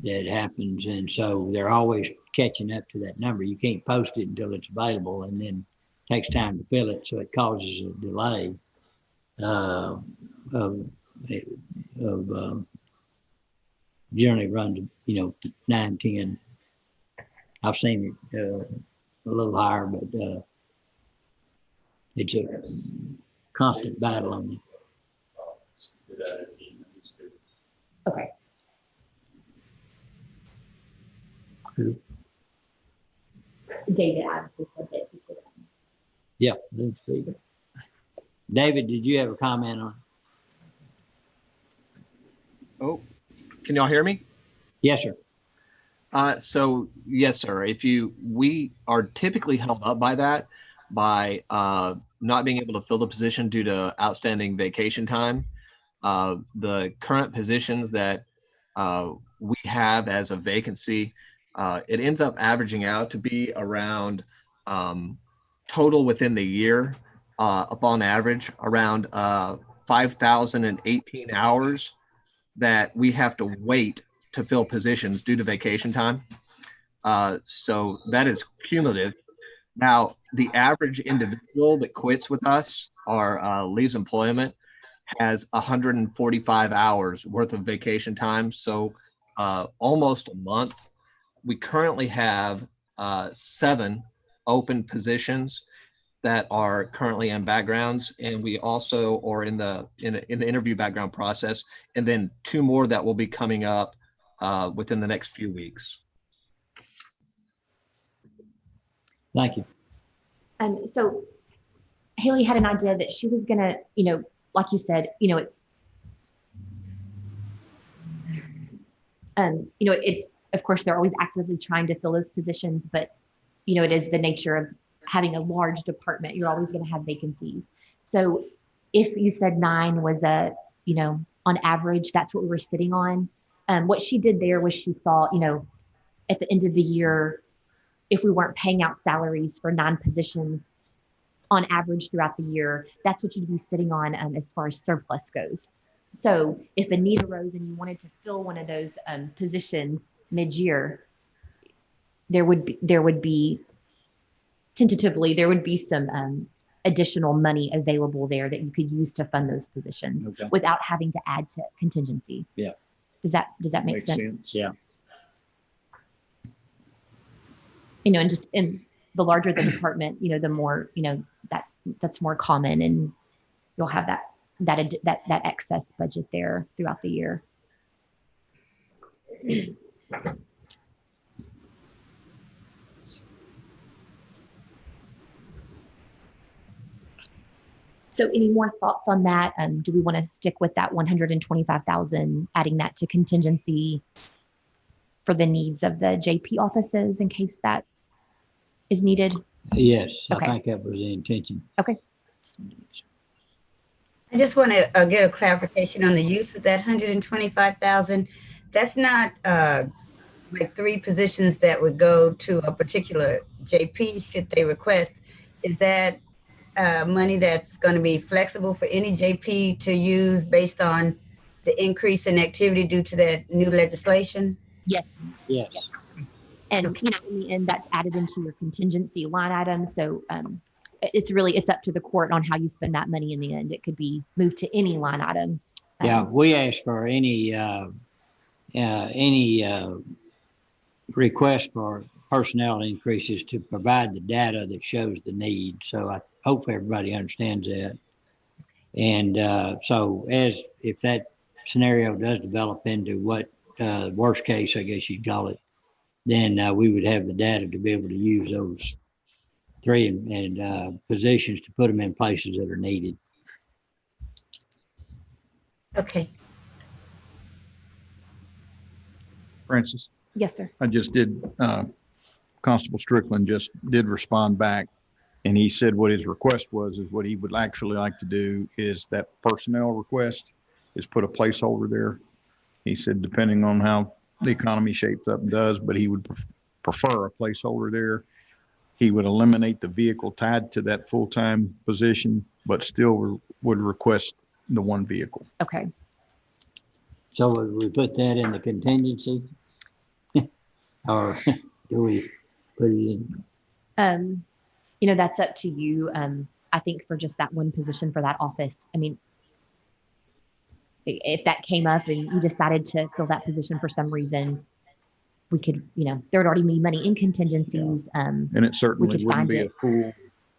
that happens. And so they're always catching up to that number. You can't post it until it's available, and then it takes time to fill it. So it causes a delay of generally runs, 9, 10. I've seen it a little higher, but it's a constant battle on it. Okay. Who? David obviously said that he could. Yeah, David, did you have a comment on? Oh, can y'all hear me? Yes, sir. So yes, sir. We are typically held up by that, by not being able to fill the position due to outstanding vacation time. The current positions that we have as a vacancy, it ends up averaging out to be around total within the year, upon average, around 5,018 hours that we have to wait to fill positions due to vacation time. So that is cumulative. Now, the average individual that quits with us or leaves employment has 145 hours worth of vacation time. So almost a month. We currently have 7 open positions that are currently in backgrounds, and we also are in the interview background process, and then 2 more that will be coming up within the next few weeks. Thank you. So Haley had an idea that she was gonna, like you said, it's, of course, they're always actively trying to fill those positions, but, it is the nature of having a large department. You're always going to have vacancies. So if you said 9 was on average, that's what we were sitting on. What she did there was she saw, at the end of the year, if we weren't paying out salaries for 9 positions on average throughout the year, that's what you'd be sitting on as far as surplus goes. So if a need arose and you wanted to fill one of those positions mid-year, there would be tentatively some additional money available there that you could use to fund those positions without having to add to contingency. Yeah. Does that make sense? Yeah. And just in the larger the department, the more, that's more common, and you'll have that excess budget there throughout the year. So any more thoughts on that? Do we want to stick with that 125,000, adding that to contingency for the needs of the JP offices in case that is needed? Yes, Okay. I think that was the intention. Okay. I just want to get a clarification on the use of that 125,000. That's not like 3 positions that would go to a particular JP should they request. Is that money that's going to be flexible for any JP to use based on the increase in activity due to that new legislation? Yes. Yes. And you know, in the end, that's added into your contingency line item. So it's up to the court on how you spend that money in the end. It could be moved to any line item. Yeah, we asked for any request for personnel increases to provide the data that shows the need. So I hope everybody understands that. And so if that scenario does develop into what worst case, I guess you'd call it, then we would have the data to be able to use those 3 and positions to put them in places that are needed. Okay. Francis, Yes, sir. I just did, Constable Strickland just did respond back, and he said what his request was, is what he would actually like to do is that personnel request is put a placeholder there. He said, depending on how the economy shapes up and does, but he would prefer a placeholder there. He would eliminate the vehicle tied to that full-time position, but still would request the 1 vehicle. Okay. So would we put that in the contingency? Or do we put it in? You know, that's up to you. I think for just that 1 position for that office, I mean, if that came up and you decided to fill that position for some reason, we could, you know, there would already be money in contingencies. And it certainly wouldn't be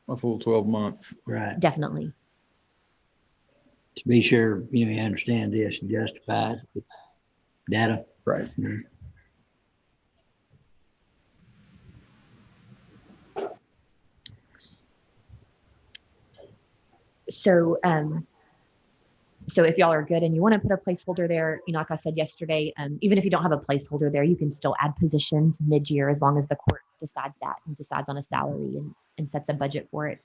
a full 12 month. Right. Definitely. To be sure, you know, you understand this and justify it with data. Right. Mm-hmm. So if y'all are good and you want to put a placeholder there, you know, like I said yesterday, even if you don't have a placeholder there, you can still add positions mid-year as long as the court decides that and decides on a salary and sets a budget for it.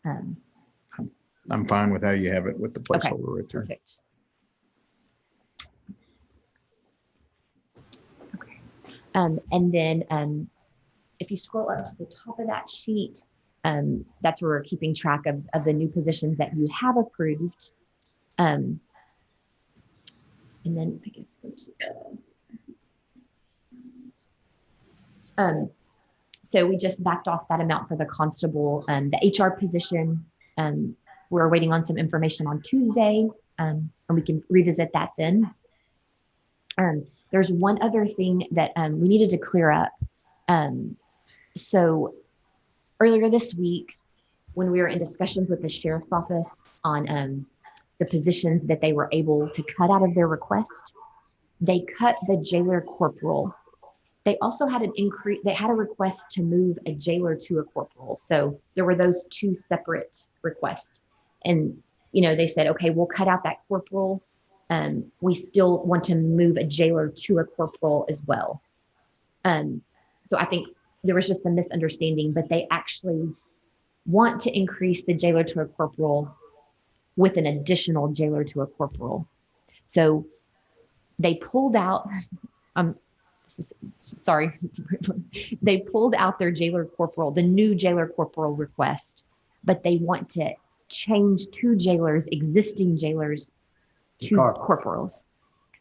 I'm fine with how you have it with the placeholder right there. Perfect. Okay. And then if you scroll up to the top of that sheet, that's where we're keeping track of the new positions that you have approved. And then I guess go to the, so we just backed off that amount for the constable, the HR position. We're waiting on some information on Tuesday, and we can revisit that then. There's one other thing that we needed to clear up. So earlier this week, when we were in discussions with the sheriff's office on the positions that they were able to cut out of their request, they cut the jailer corporal. They also had an increase, they had a request to move a jailer to a corporal. So there were those 2 separate requests. And, you know, they said, okay, we'll cut out that corporal. We still want to move a jailer to a corporal as well. So I think there was just a misunderstanding, but they actually want to increase the jailer to a corporal with an additional jailer to a corporal. So they pulled out, they pulled out their jailer corporal, the new jailer corporal request, but they want to change 2 jailers, existing jailers, to corporals.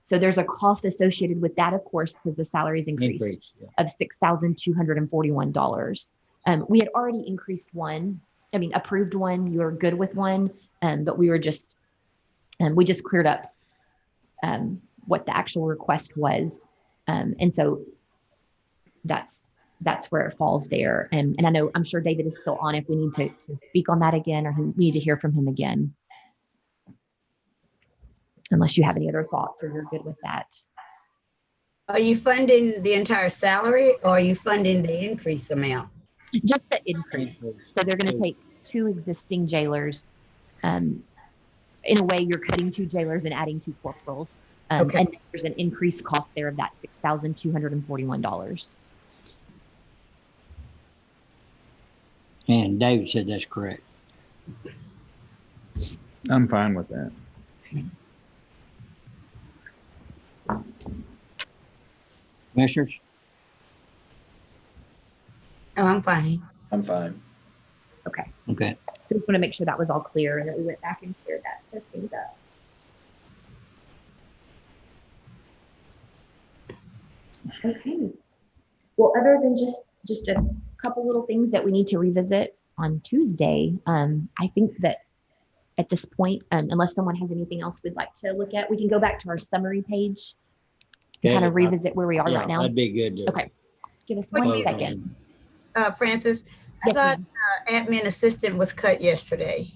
So there's a cost associated with that, of course, because the salaries increased of $6,241. We had already approved one. You were good with one, but we were just, we just cleared up what the actual request was. And so that's where it falls there. And I know, I'm sure David is still on if we need to speak on that again, or we need to hear from him again. Unless you have any other thoughts or you're good with that. Are you funding the entire salary, or are you funding the increase amount? Just the increase. So they're going to take 2 existing jailers in a way, you're cutting 2 jailers and adding 2 corporals. Okay. And there's an increased cost there of that $6,241. And David said that's correct. I'm fine with that. Commissioners? Oh, I'm fine. I'm fine. Okay. Okay. So we want to make sure that was all clear and that we went back and cleared those things up. Okay. Well, other than just a couple little things that we need to revisit on Tuesday, I think that at this point, unless someone has anything else we'd like to look at, we can go back to our summary page and kind of revisit where we are right now. That'd be good. Okay. Give us What 1 do you- second. Francis, I Yes, thought ma'am. admin assistant was cut yesterday.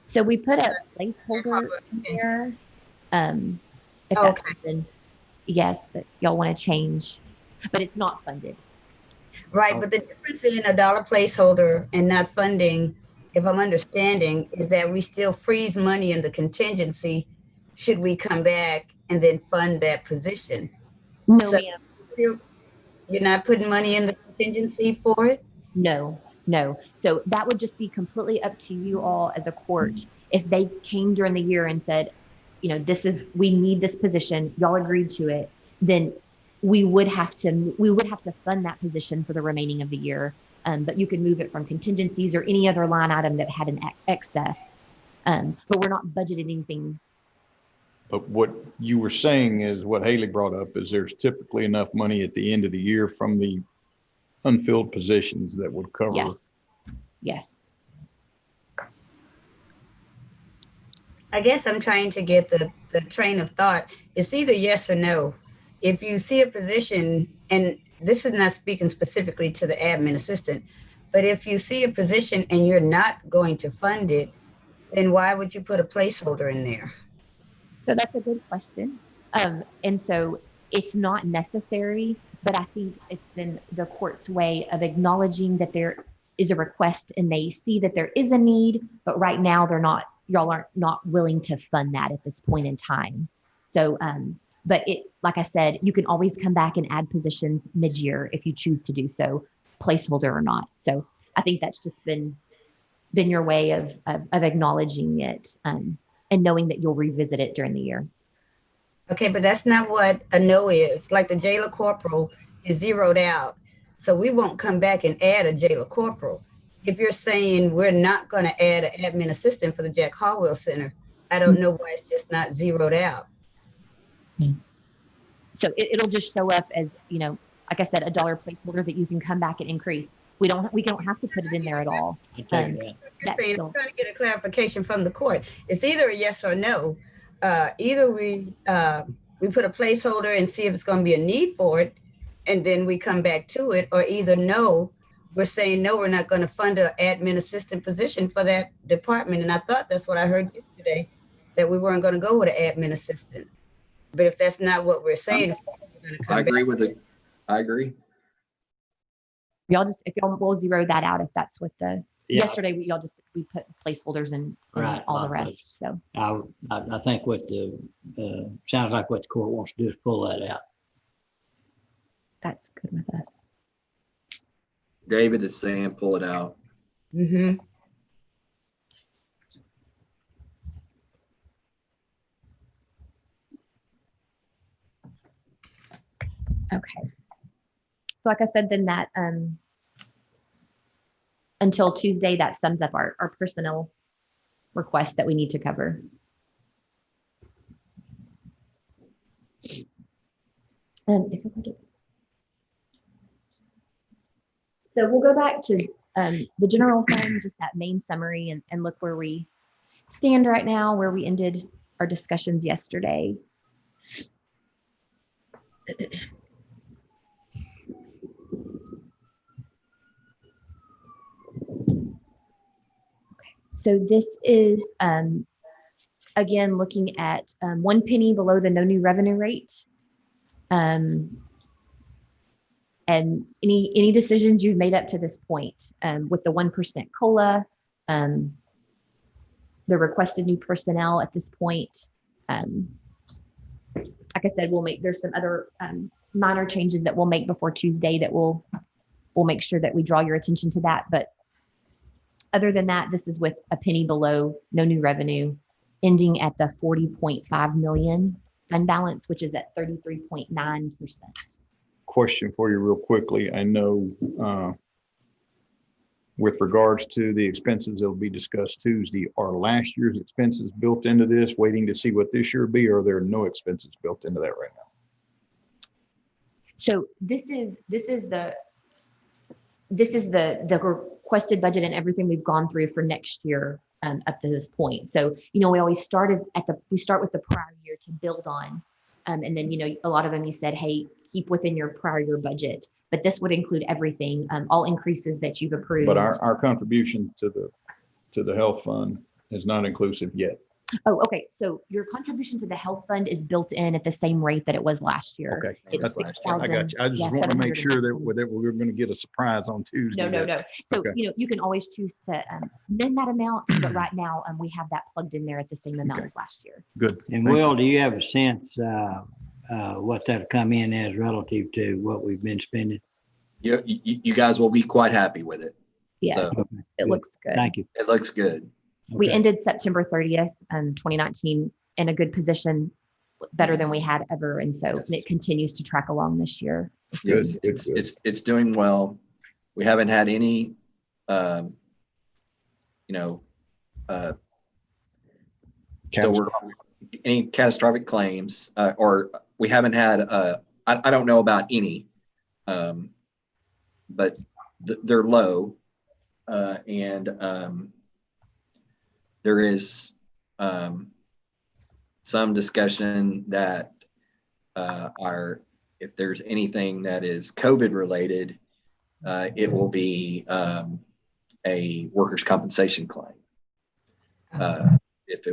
So we put a placeholder in there. If that's Okay. something, yes, that y'all want to change, but it's not funded. Right, but the difference in a dollar placeholder and not funding, if I'm understanding, is that we still freeze money in the contingency should we come back and then fund that position. No, So- ma'am. You're not putting money in the contingency for it? No. So that would just be completely up to you all as a court. If they came during the year and said, we need this position, y'all agreed to it, then we would have to fund that position for the remaining of the year. But you can move it from contingencies or any other line item that had an excess. But we're not budgeting anything. But what you were saying is what Haley brought up is there's typically enough money at the end of the year from the unfilled positions that would cover. Yes. I guess I'm trying to get the train of thought. It's either yes or no. If you see a position, and this is not speaking specifically to the admin assistant, but if you see a position and you're not going to fund it, then why would you put a placeholder in there? So that's a good question. And so it's not necessary, but I think it's been the court's way of acknowledging that there is a request and they see that there is a need, but right now y'all aren't not willing to fund that at this point in time. So, but like I said, you can always come back and add positions mid-year if you choose to do so, placeholder or not. So I think that's just been your way of acknowledging it. And knowing that you'll revisit it during the year. Okay, but that's not what a no is. Like the jailer corporal is zeroed out. So we won't come back and add a jailer corporal. If you're saying we're not going to add an admin assistant for the Jack Harwell Center, I don't know why it's just not zeroed out. So it'll just show up as, like I said, a dollar placeholder that you can come back and increase. We don't have to put it in there at all. You're saying, I'm trying to get a clarification from the court. It's either a yes or no. Either we put a placeholder and see if it's going to be a need for it, and then we come back to it, or either no, we're saying no, we're not going to fund an admin assistant position for that department. And I thought that's what I heard yesterday, that we weren't going to go with an admin assistant. But if that's not what we're saying, we're going to come I agree back. with it. I agree. If y'all will zero that out, if that's what yesterday we put placeholders and Right, all the right. rest. So I think what sounds like what the court wants to do is pull that out. that's good with us. David is saying pull it out. Mm-hmm. Okay. So like I said, then that until Tuesday, that sums up our personnel requests that we need to cover. So we'll go back to the general fund, just that main summary, and look where we stand right now, where we ended our discussions yesterday. So this is, again, looking at 1 penny below the no new revenue rate. And any decisions you've made up to this point with the 1% COLA, the requested new personnel at this point. Like I said, there's some other minor changes that we'll make before Tuesday that we'll make sure that we draw your attention to that. But other than that, this is with a penny below, no new revenue, ending at the 40.5 million fund balance, which is at 33.9%. Question for you real quickly. I know with regards to the expenses that will be discussed Tuesday, are last year's expenses built into this, waiting to see what this year will be, or are there no expenses built into that right now? So this is the requested budget and everything we've gone through for next year up to this point. So, we always start we start with the prior year to build on. And then, a lot of them, you said, hey, keep within your prior year budget, but this would include everything, all increases that you've approved. But our contribution to the health fund is not inclusive yet. Oh, okay. So your contribution to the health fund is built in at the same rate that it was last year. Okay, It's I got you. I just want to make sure that we're going to get a surprise on Tuesday. No. So, okay. You can always choose to amend that amount, but right now we have that plugged in there at the same amount as last year. Good. And Will, do you have a sense what that'll come in as relative to what we've been spending? You guys will be quite happy with it. Yes, So, it looks good. Thank you. it looks good. We ended September 30th, 2019 in a good position, better than we had ever. And so it continues to track along this year. Good. It's doing well. We haven't had any, so any catastrophic claims, or we haven't had, I don't know about any, but they're low. And there is some discussion that if there's anything that is COVID related, it will be a workers' compensation claim. If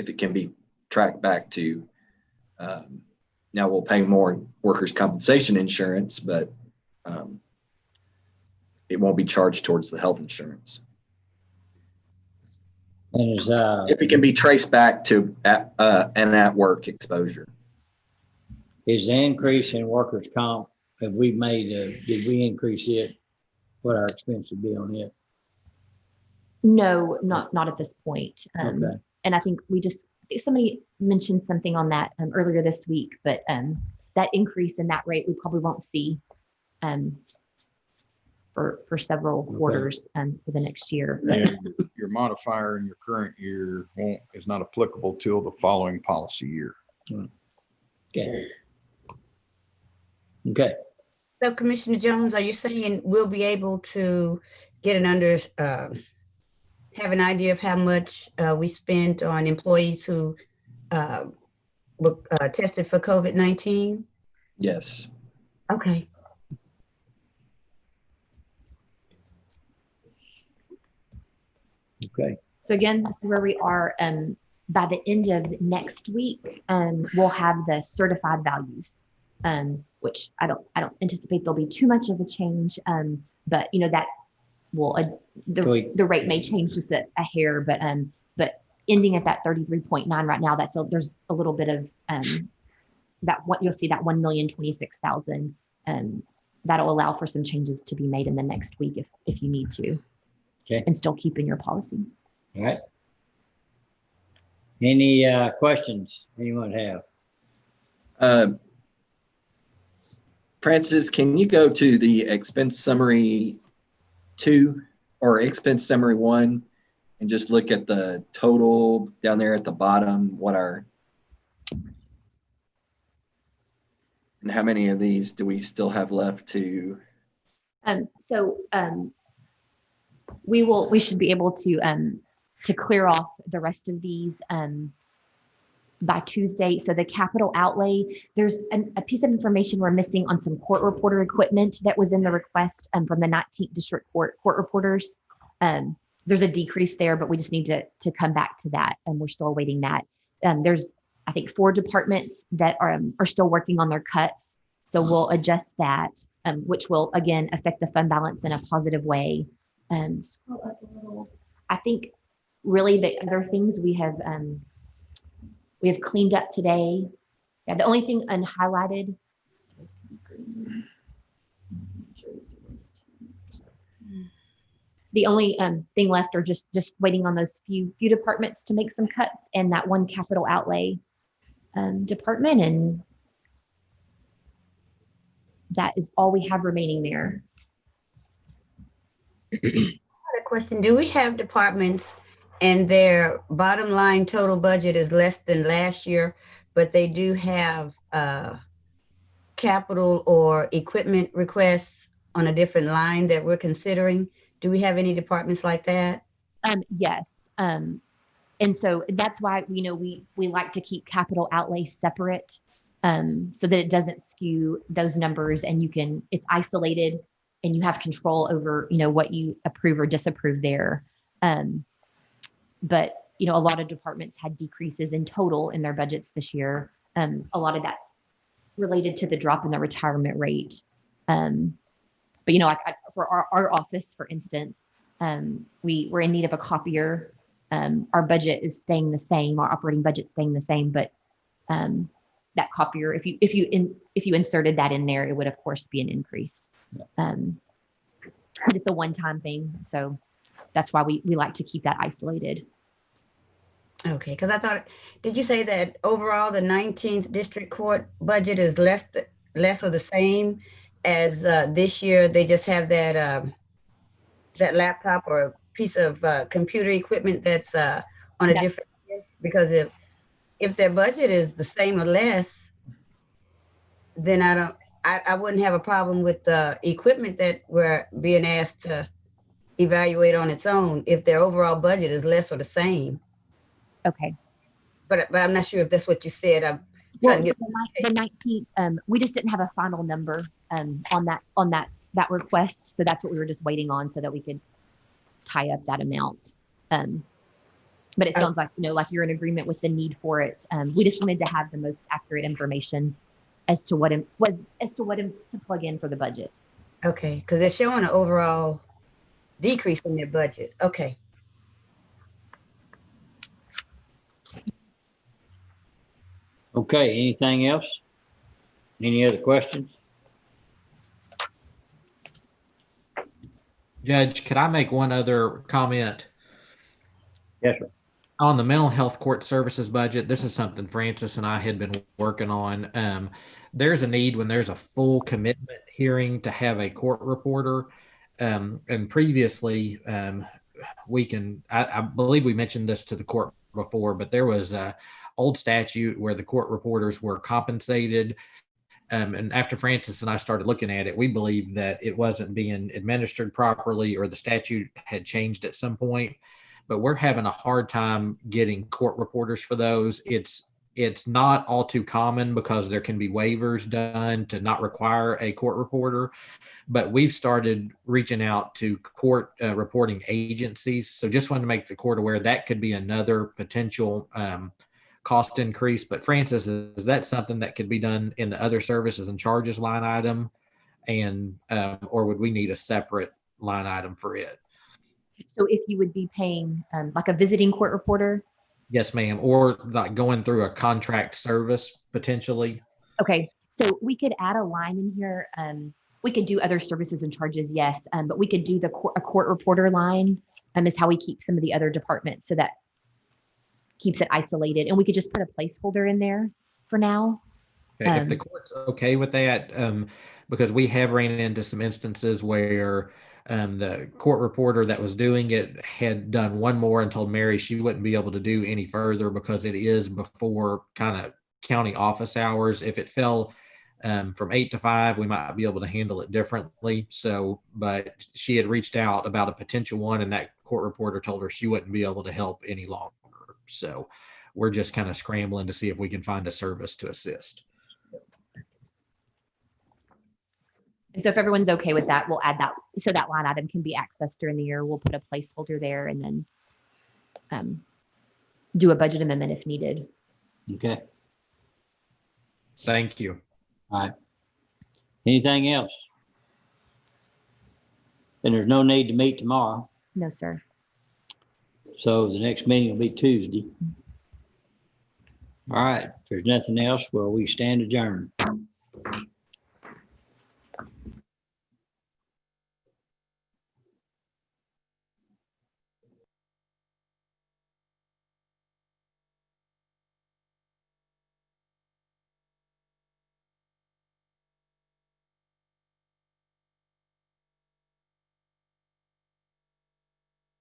it can be tracked back to, now we'll pay more workers' compensation insurance, but it won't be charged towards the health insurance. And if it can be traced back to an at-work exposure. Is the increase in workers' comp, did we increase it? What our expense would be on it? No, not at this point. Okay. And I think somebody mentioned something on that earlier this week, but that increase in that rate, we probably won't see for several quarters for the next year. And your modifier in your current year is not applicable till the following policy year. Okay. So Commissioner Jones, are you saying we'll be able to get have an idea of how much we spent on employees who tested for COVID-19? Yes. Okay. Okay. So again, this is where we are. By the end of next week, we'll have the certified values, which I don't anticipate there'll be too much of a change. But that will the rate may change just a hair, but ending at that 33.9 right now, there's a little bit of that what you'll see that 1,026,000. That'll allow for some changes to be made in the next week if you need to. Okay. And still keep in your policy. All right. Any questions anyone have? Francis, can you go to the expense summary 2 or expense summary 1 and just look at the total down there at the bottom, and how many of these do we still have left to? We should be able to clear off the rest of these by Tuesday. So the capital outlay, there's a piece of information we're missing on some court reporter equipment that was in the request from the 19th District Court reporters. There's a decrease there, but we just need to come back to that, and we're still awaiting that. There's, I think, 4 departments that are still working on their cuts. So we'll adjust that, which will, again, affect the fund balance in a positive way. Scroll up a little. I think really the other things we have cleaned up today. Yeah, the only thing unhighlighted is green. The only thing left are just waiting on those few departments to make some cuts, and that one capital outlay department, and that is all we have remaining there. A question, do we have departments and their bottom line total budget is less than last year, but they do have capital or equipment requests on a different line that we're considering? Do we have any departments like that? Yes. And so that's why we like to keep capital outlay separate, so that it doesn't skew those numbers, and it's isolated and you have control over what you approve or disapprove there. But a lot of departments had decreases in total in their budgets this year. A lot of that's related to the drop in the retirement rate. But like for our office, for instance, we're in need of a copier. Our budget is staying the same. Our operating budget staying the same, but that copier, if you inserted that in there, it would of course be an increase. It's a one-time thing, so that's why we like to keep that isolated. Okay, because I thought, did you say that overall the 19th District Court budget is less or the same as this year? They just have that that laptop or piece of computer equipment that's on a different list? Because if their budget is the same or less, then I wouldn't have a problem with the equipment that we're being asked to evaluate on its own if their overall budget is less or the same. Okay. But I'm not sure if that's what you said. I'm trying to get the 19th. We just didn't have a final number on that request, so that's what we were just waiting on, so that we could tie up that amount. But it sounds like like you're in agreement with the need for it. We just wanted to have the most accurate information as to what to plug in for the budget. Okay, because they're showing an overall decrease in their budget. Okay. Okay, anything else? Any other questions? Judge, could I make one other comment? Yes, sir. On the mental health court services budget, this is something Francis and I had been working on. There's a need when there's a full commitment hearing to have a court reporter. And previously, I believe we mentioned this to the court before, but there was a old statute where the court reporters were compensated. And after Francis and I started looking at it, we believed that it wasn't being administered properly, or the statute had changed at some point. But we're having a hard time getting court reporters for those. It's not all too common because there can be waivers done to not require a court reporter. But we've started reaching out to court reporting agencies. So just wanted to make the court aware that could be another potential cost increase. But Francis, is that something that could be done in the other services and charges line item, and or would we need a separate line item for it? So if you would be paying like a visiting court reporter? Yes, ma'am. Or like going through a contract service potentially? Okay, so we could add a line in here. We could do other services and charges, yes, but we could do a court reporter line is how we keep some of the other departments, so that keeps it isolated. And we could just put a placeholder in there for now. Okay, if the court's okay with that, because we have ran into some instances where the court reporter that was doing it had done one more and told Mary she wouldn't be able to do any further because it is before kind of county office hours. If it fell from 8 to 5, we might be able to handle it differently. So, but she had reached out about a potential one, and that court reporter told her she wouldn't be able to help any longer. So we're just kind of scrambling to see if we can find a service to assist. And so if everyone's okay with that, we'll add that, so that line item can be accessed during the year. We'll put a placeholder there, and then do a budget amendment if needed. Okay. Thank you. All right. Anything else? And there's no need to meet tomorrow. No, sir. So the next meeting will be Tuesday. All right. If there's nothing else, well, we stand adjourned.